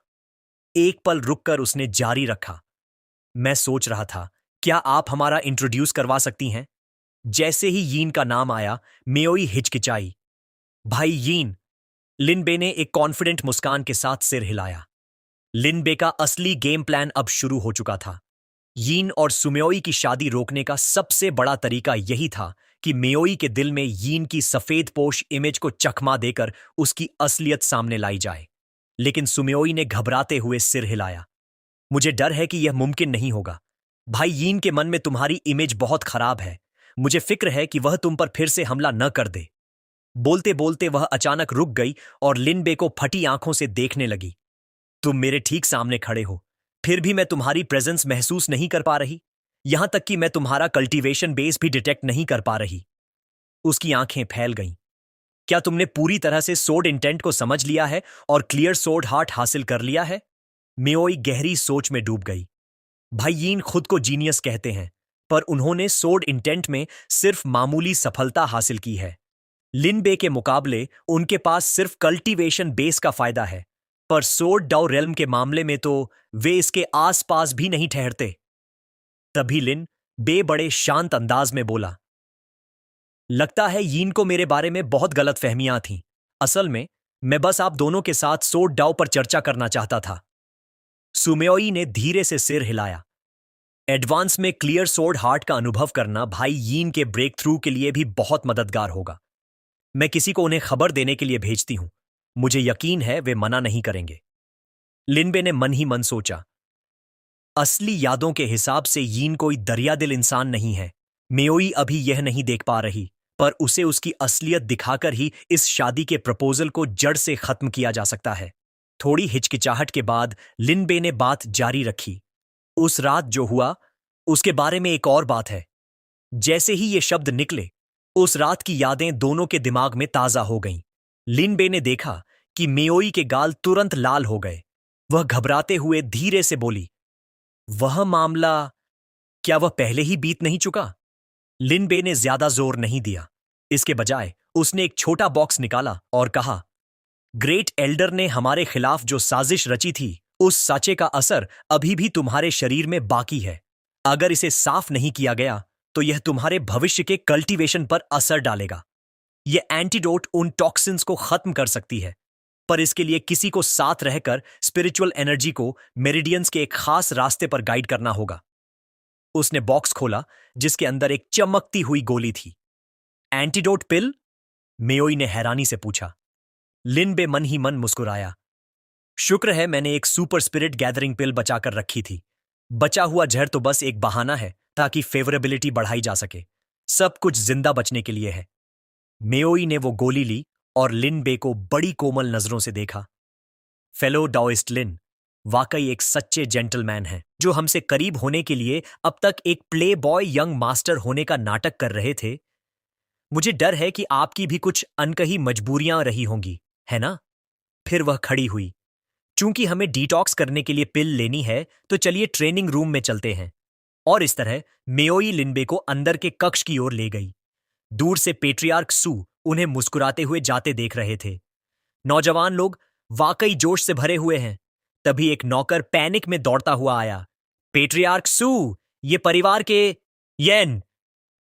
एक पल रुककर उसने जारी रखा। मैं सोच रहा था, क्या आप हमारा इंट्रोड्यूस करवा सकती हैं? जैसे ही यीन का नाम आया, मेओई हिचकिचाई। भाई यीन। लिनबे ने एक कॉन्फिडेंट मुस्कान के साथ सिर हिलाया। लिनबे का असली गेम प्लान अब शुरू हो चुका था। यीन और सुमेओई की शादी रोकने का सबसे बड़ा तरीका यही था कि मेओई के दिल में यीन की सफेद पोश इमेज को चकमा देकर उसकी असलियत सामने लाई जाए। लेकिन सुमेओई ने घबराते हुए सिर हिलाया। मुझे डर है कि यह मुमकिन नहीं होगा। भाई यीन के मन में तुम्हारी इमेज बहुत खराब है। मुझे फिक्र है कि वह तुम पर फिर से हमला न कर दे। बोलते बोलते वह अचानक रुक गई और लिनबे को फटी आंखों से देखने लगी। तुम मेरे ठीक सामने खड़े हो, फिर भी मैं तुम्हारी प्रेजेंस महसूस नहीं कर पा रही। यहां तक कि मैं तुम्हारा कल्टीवेशन बेस भी डिटेक्ट नहीं कर पा रही। उसकी आंखें फैल गईं। क्या तुमने पूरी तरह से सोर्ड इंटेंट को समझ लिया है और क्लियर सोर्ड हार्ट हासिल कर लिया है? मेओई गहरी सोच में डूब गई। भाई यीन खुद को जीनियस कहते हैं, पर उन्होंने सोड इंटेंट में सिर्फ मामूली सफलता हासिल की है। लिन बे के मुकाबले उनके पास सिर्फ कल्टीवेशन बेस का फायदा है, पर सोड डाउ रेल्म के मामले में तो वे इसके आसपास भी नहीं ठहरते। तभी लिन बे बड़े शांत अंदाज में बोला, लगता है यीन को मेरे बारे में बहुत गलत फहमियां थीं। असल में मैं बस आप दोनों के साथ सोड डाउ पर चर्चा करना चाहता था। सुमेओई ने धीरे से सिर हिलाया। एडवांस में क्लियर सोड हार्ट का अनुभव करना भाई यीन के ब्रेक थ्रू के लिए भी बहुत मददगार होगा। मैं किसी को उन्हें खबर देने के लिए भेजती हूं। मुझे यकीन है वे मना नहीं करेंगे। लिनबे ने मन ही मन सोचा, असली यादों के हिसाब से यीन कोई दरियादिल इंसान नहीं है। मेओई अभी यह नहीं देख पा रही, पर उसे उसकी असलियत दिखाकर ही इस शादी के प्रपोजल को जड़ से खत्म किया जा सकता है। थोड़ी हिचकिचाहट के बाद लिनबे ने बात जारी रखी, उस रात जो हुआ उसके बारे में एक और बात है। जैसे ही ये शब्द निकले, उस रात की यादें दोनों के दिमाग में ताजा हो गईं। लिनबे ने देखा कि मेओई के गाल तुरंत लाल हो गए। वह घबराते हुए धीरे से बोली, वह मामला, क्या वह पहले ही बीत नहीं चुका? लिनबे ने ज्यादा जोर नहीं दिया। इसके बजाय उसने एक छोटा बॉक्स निकाला और कहा, ग्रेट एल्डर ने हमारे खिलाफ जो साजिश रची थी, उस साचे का असर अभी भी तुम्हारे शरीर में बाकी है। अगर इसे साफ नहीं किया गया तो यह तुम्हारे भविष्य के कल्टीवेशन पर असर डालेगा। यह एंटीडोट उन टॉक्सिन्स को खत्म कर सकती है, पर इसके लिए किसी को साथ रहकर स्पिरिचुअल एनर्जी को मेरिडियंस के एक खास रास्ते पर गाइड करना होगा। उसने बॉक्स खोला जिसके अंदर एक चमकती हुई गोली थी। एंटीडोट पिल? मेओई ने हैरानी से पूछा। लिनबे मन ही मन मुस्कुराया। शुक्र है मैंने एक सुपर स्पिरिट गैदरिंग पिल बचाकर रखी थी। बचा हुआ जहर तो बस एक बहाना है ताकि फेवरेबिलिटी बढ़ाई जा सके। सब कुछ जिंदा बचने के लिए है। मेओई ने वो गोली ली और लिनबे को बड़ी कोमल नजरों से देखा। फेलो डाओइस्ट लिन वाकई एक सच्चे जेंटलमैन हैं, जो हमसे करीब होने के लिए अब तक एक प्ले बॉय यंग मास्टर होने का नाटक कर रहे थे। मुझे डर है कि आपकी भी कुछ अनकही मजबूरियां रही होंगी, है ना? फिर वह खड़ी हुई। चूंकि हमें डिटॉक्स करने के लिए पिल लेनी है, तो चलिए ट्रेनिंग रूम में चलते हैं। और इस तरह मेओई लिनबे को अंदर के कक्ष की ओर ले गई। दूर से पेट्रियार्क सू उन्हें मुस्कुराते हुए जाते देख रहे थे। नौजवान लोग वाकई जोश से भरे हुए हैं। तभी एक नौकर पैनिक में दौड़ता हुआ आया। पेट्रियार्क सू, ये परिवार के येन।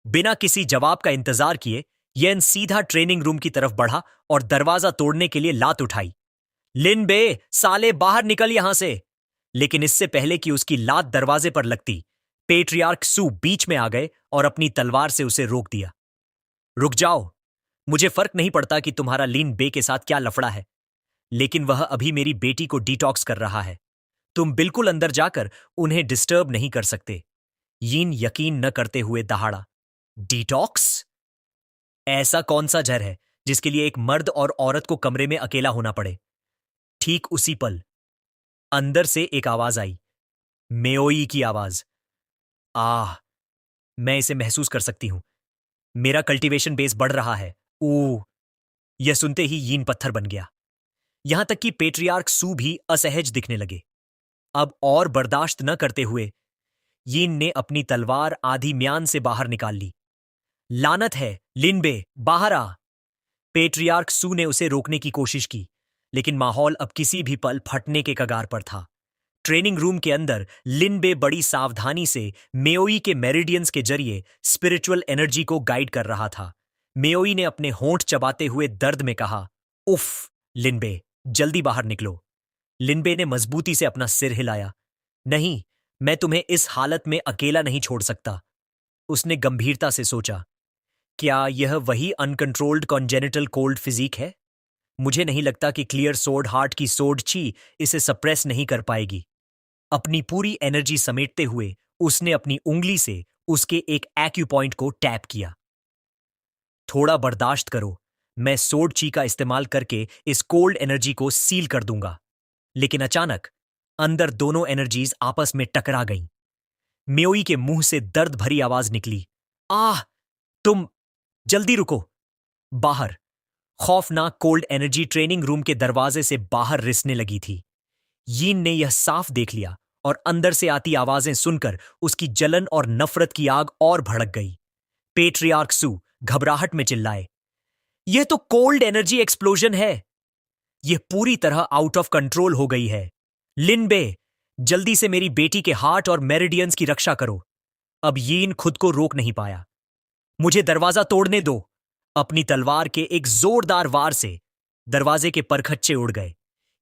बिना किसी जवाब का इंतजार किए येन सीधा ट्रेनिंग रूम की तरफ बढ़ा और दरवाजा तोड़ने के लिए लात उठाई। लिन बे, साले बाहर निकल यहां से। लेकिन इससे पहले कि उसकी लात दरवाजे पर लगती, पेट्रियार्क सू बीच में आ गए और अपनी तलवार से उसे रोक दिया। रुक जाओ, मुझे फर्क नहीं पड़ता कि तुम्हारा लिन बे के साथ क्या लफड़ा है, लेकिन वह अभी मेरी बेटी को डिटॉक्स कर रहा है। तुम बिल्कुल अंदर जाकर उन्हें डिस्टर्ब नहीं कर सकते। यीन यकीन न करते हुए दहाड़ा। डिटॉक्स? ऐसा कौन सा जहर है जिसके लिए एक मर्द और औरत को कमरे में अकेला होना पड़े? ठीक उसी पल अंदर से एक आवाज आई, मेओई की आवाज। आह, मैं इसे महसूस कर सकती हूं। मेरा कल्टीवेशन बेस बढ़ रहा है। ओह! यह सुनते ही यीन पत्थर बन गया। यहां तक कि पेट्रियार्क सू भी असहज दिखने लगे। अब और बर्दाश्त न करते हुए यीन ने अपनी तलवार आधी म्यान से बाहर निकाल ली। लानत है, लिनबे, बाहर आ! पेट्रियार्क सू ने उसे रोकने की कोशिश की, लेकिन माहौल अब किसी भी पल फटने के कगार पर था। ट्रेनिंग रूम के अंदर लिनबे बड़ी सावधानी से मेओई के मेरिडियंस के जरिए स्पिरिचुअल एनर्जी को गाइड कर रहा था। मेओई ने अपने होंठ चबाते हुए दर्द में कहा, उफ, लिनबे, जल्दी बाहर निकलो। लिनबे ने मजबूती से अपना सिर हिलाया। नहीं, मैं तुम्हें इस हालत में अकेला नहीं छोड़ सकता। उसने गंभीरता से सोचा, क्या यह वही अनकंट्रोल्ड कॉन्जेनिटल कोल्ड फिजिक है? मुझे नहीं लगता कि क्लियर सोड हार्ट की सोड ची इसे सप्रेस नहीं कर पाएगी। अपनी पूरी एनर्जी समेटते हुए उसने अपनी उंगली से उसके एक एक्यूपॉइंट को टैप किया। थोड़ा बर्दाश्त करो, मैं सोड ची का इस्तेमाल करके इस कोल्ड एनर्जी को सील कर दूंगा। लेकिन अचानक अंदर दोनों एनर्जीज आपस में टकरा गईं। मेओई के मुंह से दर्द भरी आवाज निकली, आह, तुम जल्दी रुको। बाहर खौफनाक कोल्ड एनर्जी ट्रेनिंग रूम के दरवाजे से बाहर रिसने लगी थी। यीन ने यह साफ देख लिया और अंदर से आती आवाजें सुनकर उसकी जलन और नफरत की आग और भड़क गई। पेट्रियार्क सू घबराहट में चिल्लाए, यह तो कोल्ड एनर्जी एक्सप्लोजन है। यह पूरी तरह आउट ऑफ कंट्रोल हो गई है। लिनबे, जल्दी से मेरी बेटी के हार्ट और मेरिडियंस की रक्षा करो। अब यीन खुद को रोक नहीं पाया। मुझे दरवाजा तोड़ने दो। अपनी तलवार के एक जोरदार वार से दरवाजे के परखच्चे उड़ गए।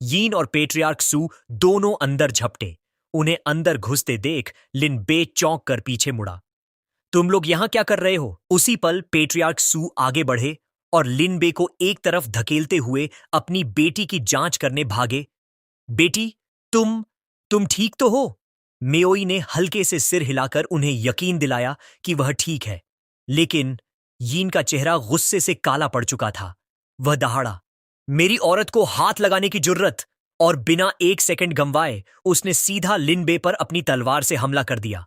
यीन और पेट्रियार्क सू दोनों अंदर झपटे। उन्हें अंदर घुसते देख लिन बेचौंक कर पीछे मुड़ा। तुम लोग यहां क्या कर रहे हो? उसी पल पेट्रियार्क सू आगे बढ़े और लिनबे को एक तरफ धकेलते हुए अपनी बेटी की जांच करने भागे। बेटी, तुम ठीक तो हो? मेओई ने हल्के से सिर हिलाकर उन्हें यकीन दिलाया कि वह ठीक है, लेकिन यीन का चेहरा गुस्से से काला पड़ चुका था। वह दहाड़ा, मेरी औरत को हाथ लगाने की जुर्रत! और बिना एक सेकंड गंवाए उसने सीधा लिनबे पर अपनी तलवार से हमला कर दिया।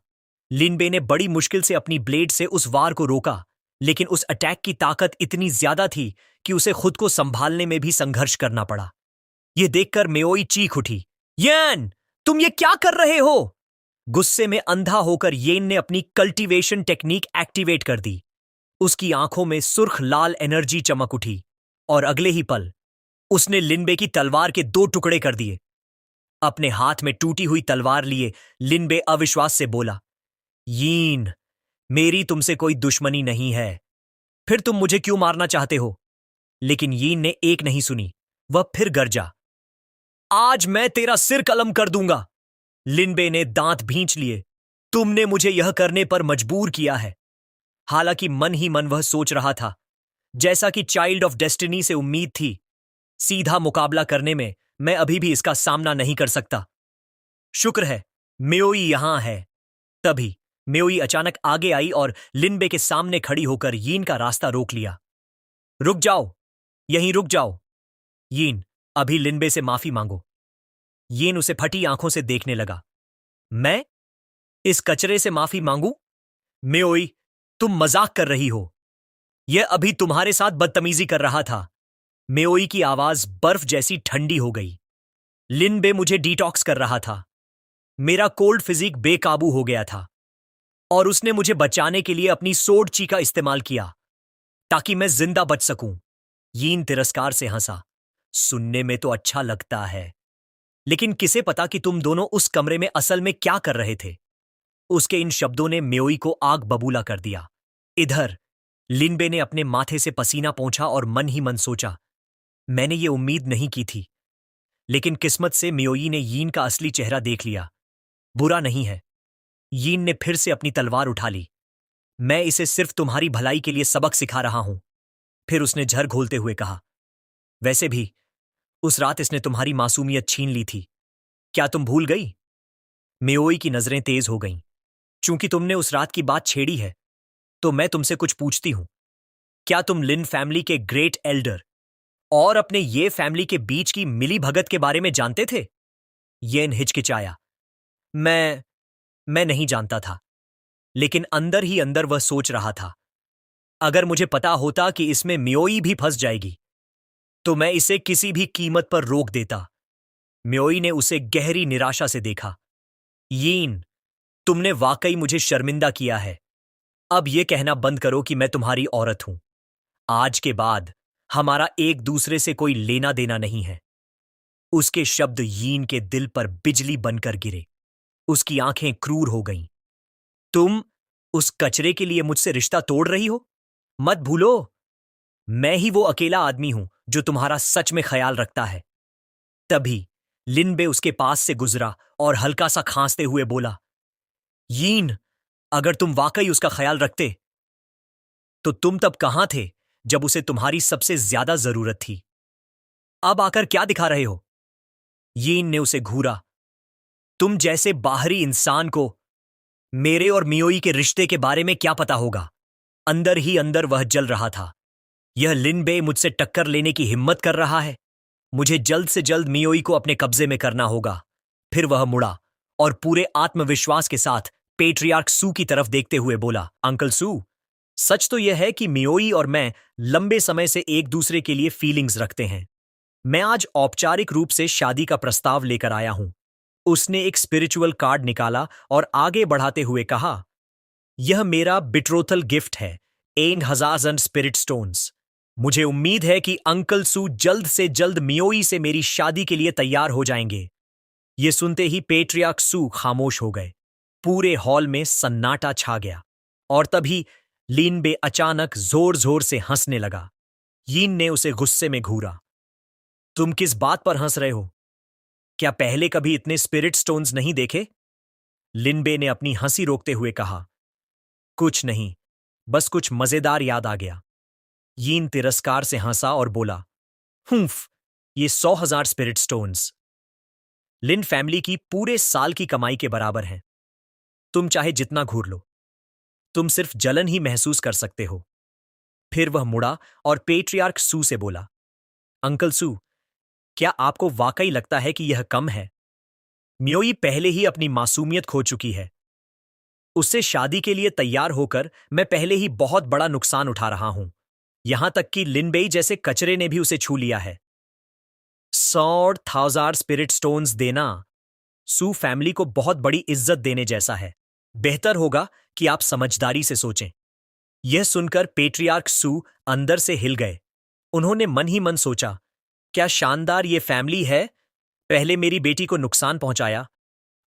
लिनबे ने बड़ी मुश्किल से अपनी ब्लेड से उस वार को रोका, लेकिन उस अटैक की ताकत इतनी ज्यादा थी कि उसे खुद को संभालने में भी संघर्ष करना पड़ा। यह देखकर मेओई चीख उठी, येन, तुम ये क्या कर रहे हो? गुस्से में अंधा होकर येन ने अपनी कल्टीवेशन टेक्निक एक्टिवेट कर दी। उसकी आंखों में सुर्ख लाल एनर्जी चमक उठी और अगले ही पल उसने लिनबे की तलवार के 2 टुकड़े कर दिए। अपने हाथ में टूटी हुई तलवार लिए लिनबे अविश्वास से बोला, यीन, मेरी तुमसे कोई दुश्मनी नहीं है, फिर तुम मुझे क्यों मारना चाहते हो? लेकिन यीन ने एक नहीं सुनी। वह फिर गरजा, आज मैं तेरा सिर कलम कर दूंगा। लिनबे ने दांत भींच लिए, तुमने मुझे यह करने पर मजबूर किया है। हालांकि मन ही मन वह सोच रहा था, जैसा कि चाइल्ड ऑफ डेस्टिनी से उम्मीद थी, सीधा मुकाबला करने में मैं अभी भी इसका सामना नहीं कर सकता। शुक्र है मेओई यहां है। तभी मेओई अचानक आगे आई और लिनबे के सामने खड़ी होकर यीन का रास्ता रोक लिया। रुक जाओ, यहीं रुक जाओ। यीन, अभी लिनबे से माफी मांगो। यीन उसे फटी आंखों से देखने लगा। मैं इस कचरे से माफी मांगू? मेओई, तुम मजाक कर रही हो। यह अभी तुम्हारे साथ बदतमीजी कर रहा था। मेओई की आवाज बर्फ जैसी ठंडी हो गई। लिनबे मुझे डिटॉक्स कर रहा था। मेरा कोल्ड फिजिक बेकाबू हो गया था और उसने मुझे बचाने के लिए अपनी सोड ची का इस्तेमाल किया ताकि मैं जिंदा बच सकूं। यीन तिरस्कार से हंसा, सुनने में तो अच्छा लगता है, लेकिन किसे पता कि तुम दोनों उस कमरे में असल में क्या कर रहे थे। उसके इन शब्दों ने मेओई को आग बबूला कर दिया। इधर लिनबे ने अपने माथे से पसीना पोंछा और मन ही मन सोचा, मैंने ये उम्मीद नहीं की थी। लेकिन किस्मत से मेओई ने यीन का असली चेहरा देख लिया। बुरा नहीं है। यीन ने फिर से अपनी तलवार उठा ली। मैं इसे सिर्फ तुम्हारी भलाई के लिए सबक सिखा रहा हूं। फिर उसने झर घोलते हुए कहा, वैसे भी उस रात इसने तुम्हारी मासूमियत छीन ली थी। क्या तुम भूल गई? मेओई की नजरें तेज हो गईं। चूंकि तुमने उस रात की बात छेड़ी है, तो मैं तुमसे कुछ पूछती हूं। क्या तुम लिन फैमिली के ग्रेट एल्डर और अपने ये फैमिली के बीच की मिली भगत के बारे में जानते थे? येन हिचकिचाया। मैं नहीं जानता था, लेकिन अंदर ही अंदर वह सोच रहा था, अगर मुझे पता होता कि इसमें मेओई भी फंस जाएगी, तो मैं इसे किसी भी कीमत पर रोक देता। मेओई ने उसे गहरी निराशा से देखा। यीन, तुमने वाकई मुझे शर्मिंदा किया है। अब यह कहना बंद करो कि मैं तुम्हारी औरत हूं। आज के बाद हमारा एक दूसरे से कोई लेना देना नहीं है। उसके शब्द यीन के दिल पर बिजली बनकर गिरे। उसकी आंखें क्रूर हो गईं। तुम उस कचरे के लिए मुझसे रिश्ता तोड़ रही हो? मत भूलो, मैं ही वो अकेला आदमी हूं जो तुम्हारा सच में ख्याल रखता है। तभी लिनबे उसके पास से गुजरा और हल्का सा खांसते हुए बोला, यीन, अगर तुम वाकई उसका ख्याल रखते, तो तुम तब कहां थे जब उसे तुम्हारी सबसे ज्यादा जरूरत थी? अब आकर क्या दिखा रहे हो? यीन ने उसे घूरा। तुम जैसे बाहरी इंसान को मेरे और मियोई के रिश्ते के बारे में क्या पता होगा? अंदर ही अंदर वह जल रहा था। यह लिनबे मुझसे टक्कर लेने की हिम्मत कर रहा है। मुझे जल्द से जल्द मियोई को अपने कब्जे में करना होगा। फिर वह मुड़ा और पूरे आत्मविश्वास के साथ पेट्रियार्क सू की तरफ देखते हुए बोला, अंकल सू, सच तो यह है कि मियोई और मैं लंबे समय से एक दूसरे के लिए फीलिंग्स रखते हैं। मैं आज औपचारिक रूप से शादी का प्रस्ताव लेकर आया हूं। उसने एक स्पिरिचुअल कार्ड निकाला और आगे बढ़ाते हुए कहा, यह मेरा बिट्रोथल गिफ्ट है, 1000 स्पिरिट स्टोन्स। मुझे उम्मीद है कि अंकल सू जल्द से जल्द मियोई से मेरी शादी के लिए तैयार हो जाएंगे। ये सुनते ही पेट्रियार्क सू खामोश हो गए। पूरे हॉल में सन्नाटा छा गया और तभी लिनबे अचानक जोर जोर से हंसने लगा। यीन ने उसे गुस्से में घूरा। तुम किस बात पर हंस रहे हो? क्या पहले कभी इतने स्पिरिट स्टोन्स नहीं देखे? लिनबे ने अपनी हंसी रोकते हुए कहा, कुछ नहीं, बस कुछ मजेदार याद आ गया। यीन तिरस्कार से हंसा और बोला, हुम्फ, ये 100,000 स्पिरिट स्टोन्स लिन फैमिली की पूरे साल की कमाई के बराबर हैं। तुम चाहे जितना घूर लो, तुम सिर्फ जलन ही महसूस कर सकते हो। फिर वह मुड़ा और पेट्रियार्क सू से बोला, अंकल सू, क्या आपको वाकई लगता है कि यह कम है? मियोई पहले ही अपनी मासूमियत खो चुकी है। उससे शादी के लिए तैयार होकर मैं पहले ही बहुत बड़ा नुकसान उठा रहा हूं। यहां तक कि लिनबेई जैसे कचरे ने भी उसे छू लिया है। 100,000 स्पिरिट स्टोन्स देना सू फैमिली को बहुत बड़ी इज्जत देने जैसा है। बेहतर होगा कि आप समझदारी से सोचें। यह सुनकर पेट्रियार्क सू अंदर से हिल गए। उन्होंने मन ही मन सोचा, क्या शानदार ये फैमिली है, पहले मेरी बेटी को नुकसान पहुंचाया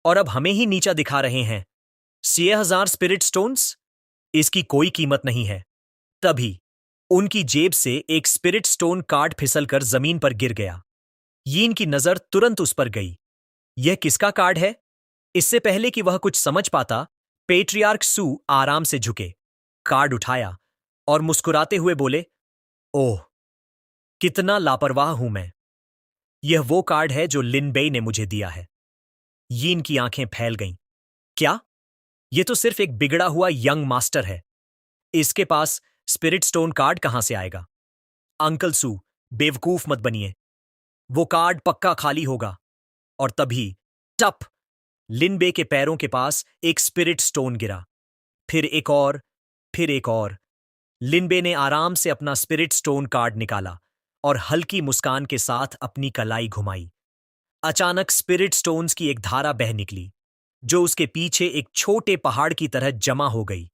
और अब हमें ही नीचा दिखा रहे हैं। 6,000 स्पिरिट स्टोन्स, इसकी कोई कीमत नहीं है। तभी उनकी जेब से एक स्पिरिट स्टोन कार्ड फिसलकर जमीन पर गिर गया। यीन की नजर तुरंत उस पर गई। यह किसका कार्ड है? इससे पहले कि वह कुछ समझ पाता, पेट्रियार्क सू आराम से झुके, कार्ड उठाया और मुस्कुराते हुए बोले, ओह, कितना लापरवाह हूं मैं। यह वो कार्ड है जो लिनबेई ने मुझे दिया है। यीन की आंखें फैल गईं। क्या? यह तो सिर्फ एक बिगड़ा हुआ यंग मास्टर है। इसके पास स्पिरिट स्टोन कार्ड कहां से आएगा? अंकल सू, बेवकूफ मत बनिए। वो कार्ड पक्का खाली होगा। और तभी टप, लिनबे के पैरों के पास एक स्पिरिट स्टोन गिरा। फिर एक और, फिर एक और। लिनबे ने आराम से अपना स्पिरिट स्टोन कार्ड निकाला और हल्की मुस्कान के साथ अपनी कलाई घुमाई। अचानक स्पिरिट स्टोन्स की एक धारा बह निकली, जो उसके पीछे एक छोटे पहाड़ की तरह जमा हो गई।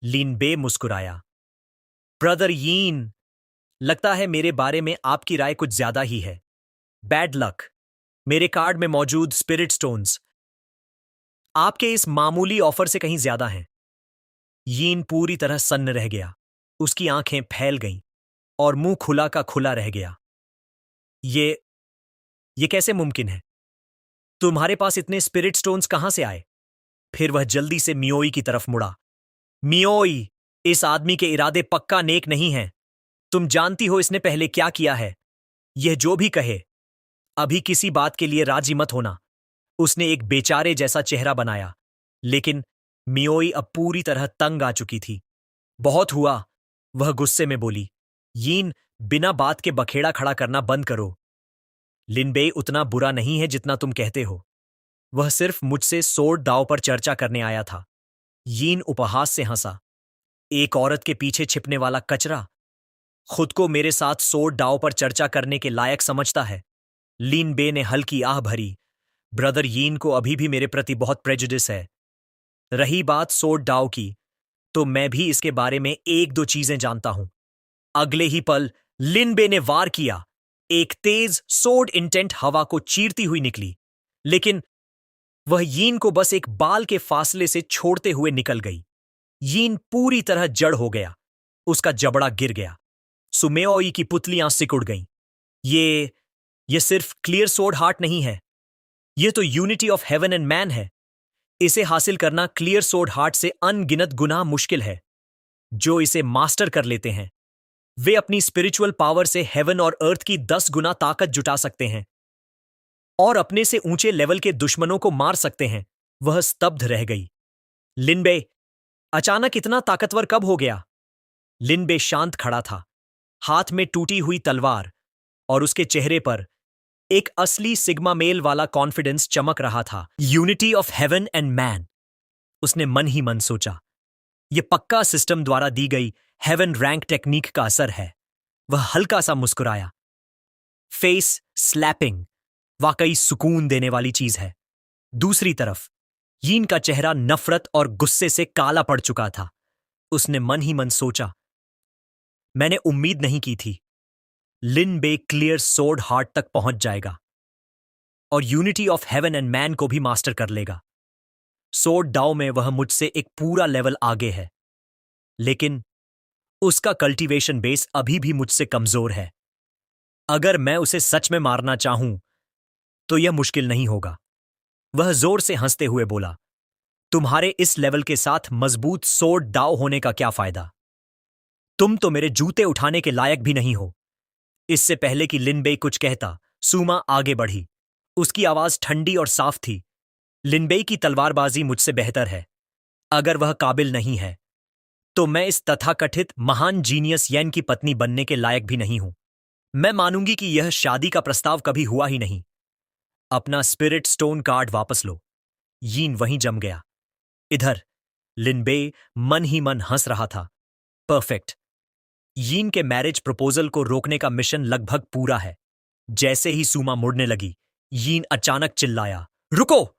लिनबे मुस्कुराया। ब्रदर यीन, लगता है मेरे बारे में आपकी राय कुछ ज्यादा ही है। Bad luck. मेरे कार्ड में मौजूद स्पिरिट स्टोन्स आपके इस मामूली ऑफर से कहीं ज्यादा हैं। यीन पूरी तरह सन्न रह गया। उसकी आंखें फैल गईं और मुंह खुला का खुला रह गया। ये कैसे मुमकिन है? तुम्हारे पास इतने स्पिरिट स्टोन्स कहां से आए? फिर वह जल्दी से मियोई की तरफ मुड़ा। मियोई, इस आदमी के इरादे पक्का नेक नहीं हैं। तुम जानती हो इसने पहले क्या किया है। यह जो भी कहे, अभी किसी बात के लिए राजी मत होना। उसने एक बेचारे जैसा चेहरा बनाया, लेकिन मियोई अब पूरी तरह तंग आ चुकी थी। बहुत हुआ, वह गुस्से में बोली। यीन, बिना बात के बखेड़ा खड़ा करना बंद करो। लिनबे उतना बुरा नहीं है जितना तुम कहते हो। वह सिर्फ मुझसे सोर्ड दांव पर चर्चा करने आया था। यीन उपहास से हंसा। एक औरत के पीछे छिपने वाला कचरा खुद को मेरे साथ सोर्ड दांव पर चर्चा करने के लायक समझता है। लिनबे ने हल्की आह भरी। ब्रदर यीन को अभी भी मेरे प्रति बहुत प्रेजुडिस है। रही बात सोर्ड दांव की, तो मैं भी इसके बारे में एक दो चीजें जानता हूं। अगले ही पल लिनबे ने वार किया। एक तेज सोर्ड इंटेंट हवा को चीरती हुई निकली, लेकिन वह यीन को बस एक बाल के फासले से छोड़ते हुए निकल गई। यीन पूरी तरह जड़ हो गया। उसका जबड़ा गिर गया। सुमेओई की पुतलियां सिकुड़ गईं। ये सिर्फ क्लियर सोर्ड हार्ट नहीं है, यह तो unity of heaven and man है। इसे हासिल करना क्लियर सोर्ड हार्ट से अनगिनत गुना मुश्किल है। जो इसे मास्टर कर लेते हैं, वे अपनी स्पिरिचुअल पावर से हेवन और अर्थ की 10 गुना ताकत जुटा सकते हैं और अपने से ऊंचे लेवल के दुश्मनों को मार सकते हैं। वह स्तब्ध रह गई। लिनबे, अचानक इतना ताकतवर कब हो गया? लिनबे शांत खड़ा था, हाथ में टूटी हुई तलवार, और उसके चेहरे पर एक असली सिग्मा मेल वाला कॉन्फिडेंस चमक रहा था। Unity of heaven and man, उसने मन ही मन सोचा। यह पक्का सिस्टम द्वारा दी गई हेवन रैंक टेक्निक का असर है। वह हल्का सा मुस्कुराया। फेस स्लैपिंग वाकई सुकून देने वाली चीज है। दूसरी तरफ यीन का चेहरा नफरत और गुस्से से काला पड़ चुका था। उसने मन ही मन सोचा, मैंने उम्मीद नहीं की थी लिन बे क्लियर सोर्ड हार्ट तक पहुंच जाएगा और unity of heaven and man को भी मास्टर कर लेगा। सोर्ड डाओ में वह मुझसे एक पूरा लेवल आगे है, लेकिन उसका कल्टीवेशन बेस अभी भी मुझसे कमजोर है। अगर मैं उसे सच में मारना चाहूं तो यह मुश्किल नहीं होगा। वह जोर से हंसते हुए बोला, तुम्हारे इस लेवल के साथ मजबूत सोर्ड डाओ होने का क्या फायदा? तुम तो मेरे जूते उठाने के लायक भी नहीं हो। इससे पहले कि लिनबे कुछ कहता, सूमा आगे बढ़ी। उसकी आवाज ठंडी और साफ थी। लिनबे की तलवारबाजी मुझसे बेहतर है। अगर वह काबिल नहीं है तो मैं इस तथाकथित महान जीनियस यैन की पत्नी बनने के लायक भी नहीं हूं। मैं मानूंगी कि यह शादी का प्रस्ताव कभी हुआ ही नहीं। अपना स्पिरिट स्टोन कार्ड वापस लो। यीन वहीं जम गया। इधर लिनबे मन ही मन हंस रहा था। परफेक्ट। यीन के मैरिज प्रपोजल को रोकने का मिशन लगभग पूरा है। जैसे ही सूमा मुड़ने लगी, यीन अचानक चिल्लाया, रुको!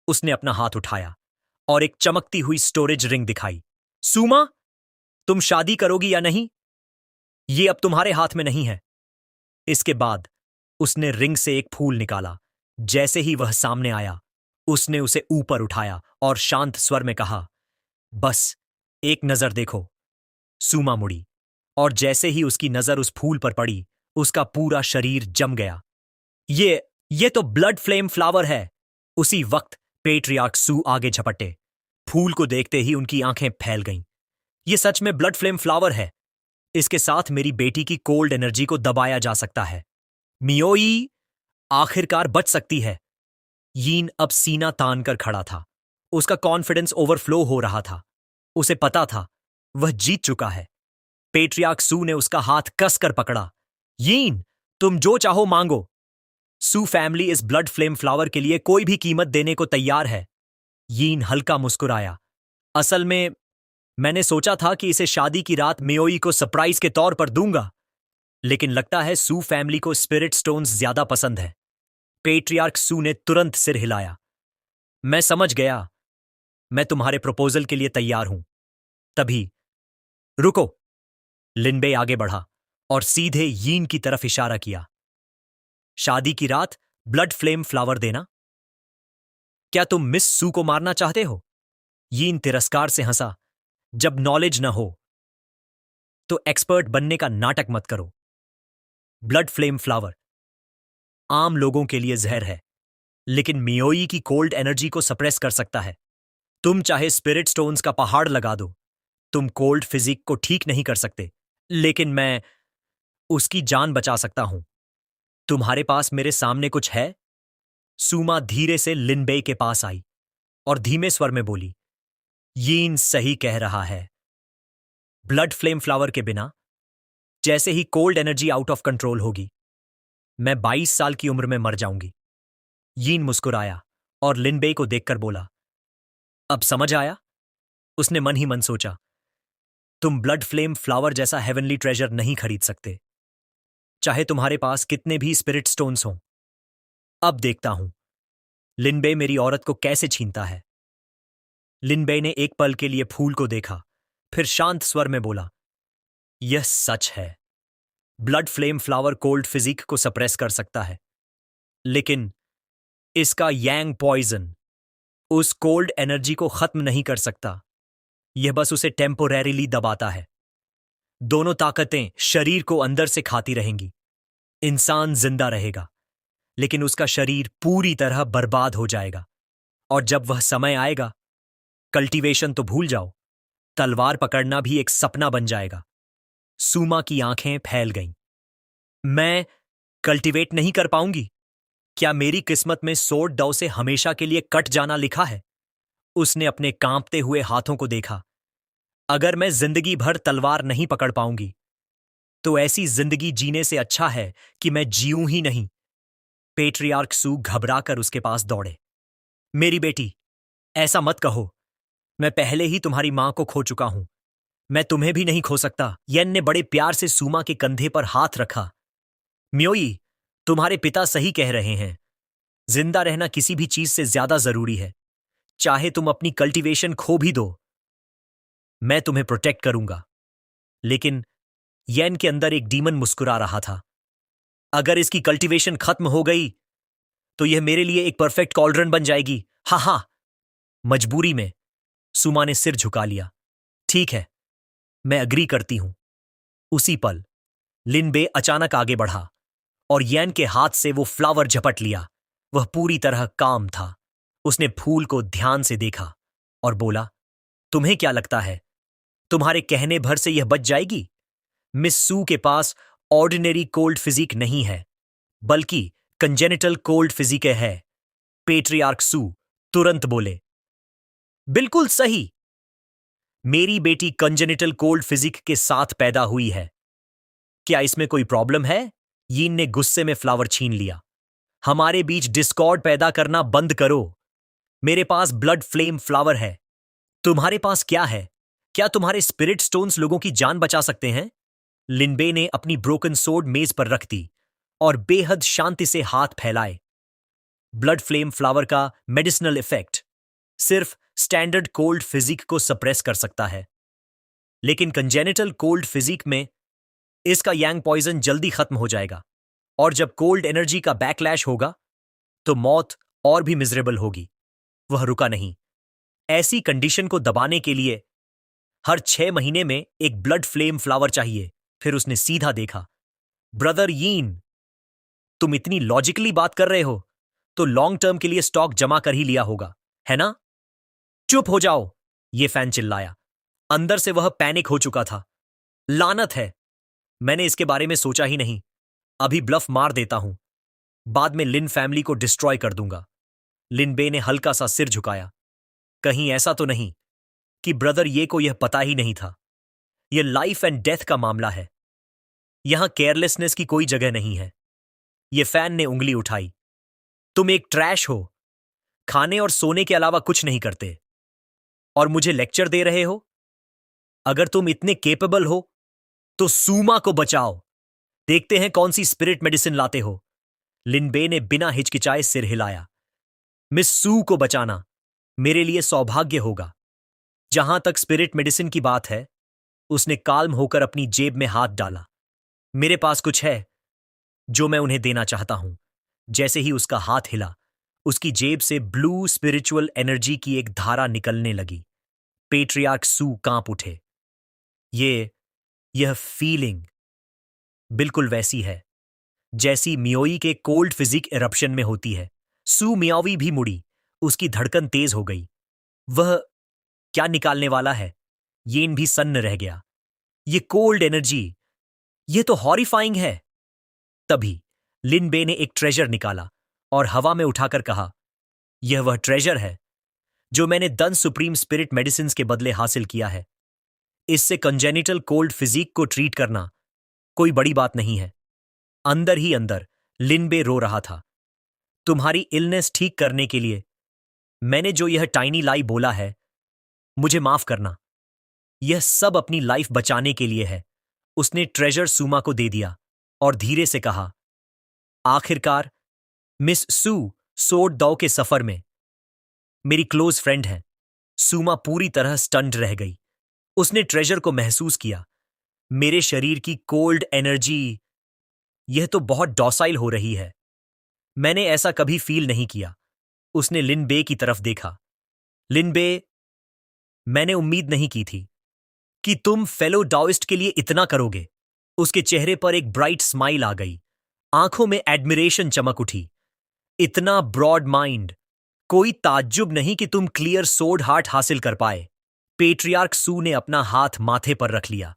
उसने अपना हाथ उठाया और एक चमकती हुई स्टोरेज रिंग दिखाई। सूमा, तुम शादी करोगी या नहीं? ये अब तुम्हारे हाथ में नहीं है। इसके बाद उसने रिंग से एक फूल निकाला। जैसे ही वह सामने आया, उसने उसे ऊपर उठाया और शांत स्वर में कहा, बस एक नजर देखो। सूमा मुड़ी और जैसे ही उसकी नजर उस फूल पर पड़ी, उसका पूरा शरीर जम गया। ये तो ब्लड फ्लेम फ्लावर है। उसी वक्त पेट्रियार्क सू आगे झपटे। फूल को देखते ही उनकी आंखें फैल गईं। ये सच में ब्लड फ्लेम फ्लावर है। इसके साथ मेरी बेटी की कोल्ड एनर्जी को दबाया जा सकता है। मियोई आखिरकार बच सकती है। यीन अब सीना तान कर खड़ा था। उसका कॉन्फिडेंस ओवरफ्लो हो रहा था। उसे पता था वह जीत चुका है। पेट्रियार्क सू ने उसका हाथ कसकर पकड़ा। यीन, तुम जो चाहो मांगो। सू फैमिली इस ब्लड फ्लेम फ्लावर के लिए कोई भी कीमत देने को तैयार है। यीन हल्का मुस्कुराया। असल में मैंने सोचा था कि इसे शादी की रात मियोई को सरप्राइज के तौर पर दूंगा, लेकिन लगता है सू फैमिली को स्पिरिट स्टोन्स ज्यादा पसंद है। पेट्रियार्क सू ने तुरंत सिर हिलाया। मैं समझ गया। मैं तुम्हारे प्रपोजल के लिए तैयार हूं। तभी रुको। लिनबे आगे बढ़ा और सीधे यीन की तरफ इशारा किया। शादी की रात ब्लड फ्लेम फ्लावर देना? क्या तुम मिस सू को मारना चाहते हो? यीन तिरस्कार से हंसा। जब नॉलेज न हो तो एक्सपर्ट बनने का नाटक मत करो। ब्लड फ्लेम फ्लावर आम लोगों के लिए जहर है, लेकिन मियोई की कोल्ड एनर्जी को सप्रेस कर सकता है। तुम चाहे स्पिरिट स्टोन्स का पहाड़ लगा दो, तुम कोल्ड फिजिक को ठीक नहीं कर सकते, लेकिन मैं उसकी जान बचा सकता हूं। तुम्हारे पास मेरे सामने कुछ है? सूमा धीरे से लिनबे के पास आई और धीमे स्वर में बोली, यीन सही कह रहा है। ब्लड फ्लेम फ्लावर के बिना जैसे ही cold energy out of control होगी, मैं 22 साल की उम्र में मर जाऊंगी। यीन मुस्कुराया और लिनबे को देखकर बोला, अब समझ आया? उसने मन ही मन सोचा, तुम ब्लड फ्लेम फ्लावर जैसा हेवनली ट्रेजर नहीं खरीद सकते, चाहे तुम्हारे पास कितने भी स्पिरिट स्टोन्स हों। अब देखता हूं लिनबे मेरी औरत को कैसे छीनता है। लिनबे ने एक पल के लिए फूल को देखा, फिर शांत स्वर में बोला, यह सच है। Blood flame flower cold physique को सप्रेस कर सकता है, लेकिन इसका यांग पॉइजन उस कोल्ड एनर्जी को खत्म नहीं कर सकता। यह बस उसे टेम्पोरेरीली दबाता है। दोनों ताकतें शरीर को अंदर से खाती रहेंगी। इंसान जिंदा रहेगा, लेकिन उसका शरीर पूरी तरह बर्बाद हो जाएगा। और जब वह समय आएगा, कल्टीवेशन तो भूल जाओ, तलवार पकड़ना भी एक सपना बन जाएगा। सूमा की आंखें फैल गईं। मैं कल्टीवेट नहीं कर पाऊंगी? क्या मेरी किस्मत में सोर्ड डाउ से हमेशा के लिए कट जाना लिखा है? उसने अपने कांपते हुए हाथों को देखा। अगर मैं जिंदगी भर तलवार नहीं पकड़ पाऊंगी, तो ऐसी जिंदगी जीने से अच्छा है कि मैं जीऊं ही नहीं। पेट्रियार्क सू घबराकर उसके पास दौड़े। मेरी बेटी, ऐसा मत कहो। मैं पहले ही तुम्हारी मां को खो चुका हूं। मैं तुम्हें भी नहीं खो सकता। येन ने बड़े प्यार से सूमा के कंधे पर हाथ रखा। मियोई, तुम्हारे पिता सही कह रहे हैं। जिंदा रहना किसी भी चीज से ज्यादा जरूरी है, चाहे तुम अपनी कल्टीवेशन खो भी दो। मैं तुम्हें प्रोटेक्ट करूंगा। लेकिन येन के अंदर एक डीमन मुस्कुरा रहा था। अगर इसकी कल्टीवेशन खत्म हो गई तो यह मेरे लिए एक परफेक्ट कॉल्ड्रन बन जाएगी। हा हा। मजबूरी में सुमा ने सिर झुका लिया। ठीक है, मैं अग्री करती हूं। उसी पल लिन बे अचानक आगे बढ़ा और येन के हाथ से वो फ्लावर झपट लिया। वह पूरी तरह काम था। उसने फूल को ध्यान से देखा और बोला, तुम्हें क्या लगता है, तुम्हारे कहने भर से यह बच जाएगी? मिस सू के पास ऑर्डिनरी कोल्ड फिजिक नहीं है, बल्कि कंजेनिटल कोल्ड फिजिक है। पेट्रियार्क सू तुरंत बोले, बिल्कुल सही। मेरी बेटी कंजेनिटल कोल्ड फिजिक के साथ पैदा हुई है। क्या इसमें कोई प्रॉब्लम है? यीन ने गुस्से में फ्लावर छीन लिया। हमारे बीच डिस्कॉर्ड पैदा करना बंद करो। मेरे पास ब्लड फ्लेम फ्लावर है। तुम्हारे पास क्या है? क्या तुम्हारे स्पिरिट स्टोन्स लोगों की जान बचा सकते हैं? लिनबे ने अपनी ब्रोकन सोर्ड मेज पर रख दी और बेहद शांति से हाथ फैलाए। ब्लड फ्लेम फ्लावर का मेडिसिनल इफेक्ट सिर्फ स्टैंडर्ड कोल्ड फिजिक को सप्रेस कर सकता है, लेकिन कंजेनिटल कोल्ड फिजिक में इसका यांग पॉइजन जल्दी खत्म हो जाएगा, और जब कोल्ड एनर्जी का बैकलैश होगा तो मौत और भी मिजरेबल होगी। वह रुका नहीं। ऐसी कंडीशन को दबाने के लिए हर 6 महीने में एक ब्लड फ्लेम फ्लावर चाहिए। फिर उसने सीधा देखा। ब्रदर यीन, तुम इतनी लॉजिकली बात कर रहे हो तो लॉन्ग टर्म के लिए स्टॉक जमा कर ही लिया होगा, है ना? चुप हो जाओ, ये फैन चिल्लाया। अंदर से वह पैनिक हो चुका था। लानत है, मैंने इसके बारे में सोचा ही नहीं। अभी ब्लफ मार देता हूं, बाद में लिन फैमिली को डिस्ट्रॉय कर दूंगा। लिन बे ने हल्का सा सिर झुकाया। कहीं ऐसा तो नहीं कि ब्रदर ये को यह पता ही नहीं था? यह लाइफ एंड डेथ का मामला है। यहां केयरलेसनेस की कोई जगह नहीं है। यह फैन ने उंगली उठाई। तुम एक ट्रैश हो, खाने और सोने के अलावा कुछ नहीं करते, और मुझे लेक्चर दे रहे हो? अगर तुम इतने केपेबल हो तो सूमा को बचाओ। देखते हैं कौन सी स्पिरिट मेडिसिन लाते हो। लिनबे ने बिना हिचकिचाए सिर हिलाया। मिस सू को बचाना मेरे लिए सौभाग्य होगा। जहां तक स्पिरिट मेडिसिन की बात है, उसने काल्म होकर अपनी जेब में हाथ डाला। मेरे पास कुछ है जो मैं उन्हें देना चाहता हूं। जैसे ही उसका हाथ हिला, उसकी जेब से ब्लू स्पिरिचुअल एनर्जी की एक धारा निकलने लगी। पेट्रियार्क सू कांप उठे। यह फीलिंग बिल्कुल वैसी है जैसी मियोई के कोल्ड फिजिक इरप्शन में होती है। सू मियावी भी मुड़ी। उसकी धड़कन तेज हो गई। वह क्या निकालने वाला है? येन भी सन्न रह गया। ये कोल्ड एनर्जी, ये तो हॉरिफाइंग है। तभी लिन बे ने एक ट्रेजर निकाला और हवा में उठाकर कहा, यह वह ट्रेजर है जो मैंने दन सुप्रीम स्पिरिट मेडिसिन के बदले हासिल किया है। इससे कंजेनिटल कोल्ड फिजिक को ट्रीट करना कोई बड़ी बात नहीं है। अंदर ही अंदर लिनबे रो रहा था। तुम्हारी इलनेस ठीक करने के लिए मैंने जो यह टाइनी लाई बोला है, मुझे माफ करना। यह सब अपनी लाइफ बचाने के लिए है। उसने ट्रेजर सूमा को दे दिया और धीरे से कहा, आखिरकार मिस सू सोड दौ के सफर में मेरी क्लोज फ्रेंड है। सूमा पूरी तरह स्टन्ड रह गई। उसने ट्रेजर को महसूस किया। मेरे शरीर की कोल्ड एनर्जी, यह तो बहुत डॉसाइल हो रही है। मैंने ऐसा कभी फील नहीं किया। उसने लिन बे की तरफ देखा। लिन बे, मैंने उम्मीद नहीं की थी कि तुम फेलो डाओइस्ट के लिए इतना करोगे। उसके चेहरे पर एक ब्राइट स्माइल आ गई। आंखों में एडमिरेशन चमक उठी। इतना ब्रॉड माइंड, कोई ताज्जुब नहीं कि तुम क्लियर सोड हार्ट हासिल कर पाए। पेट्रियार्क सू ने अपना हाथ माथे पर रख लिया।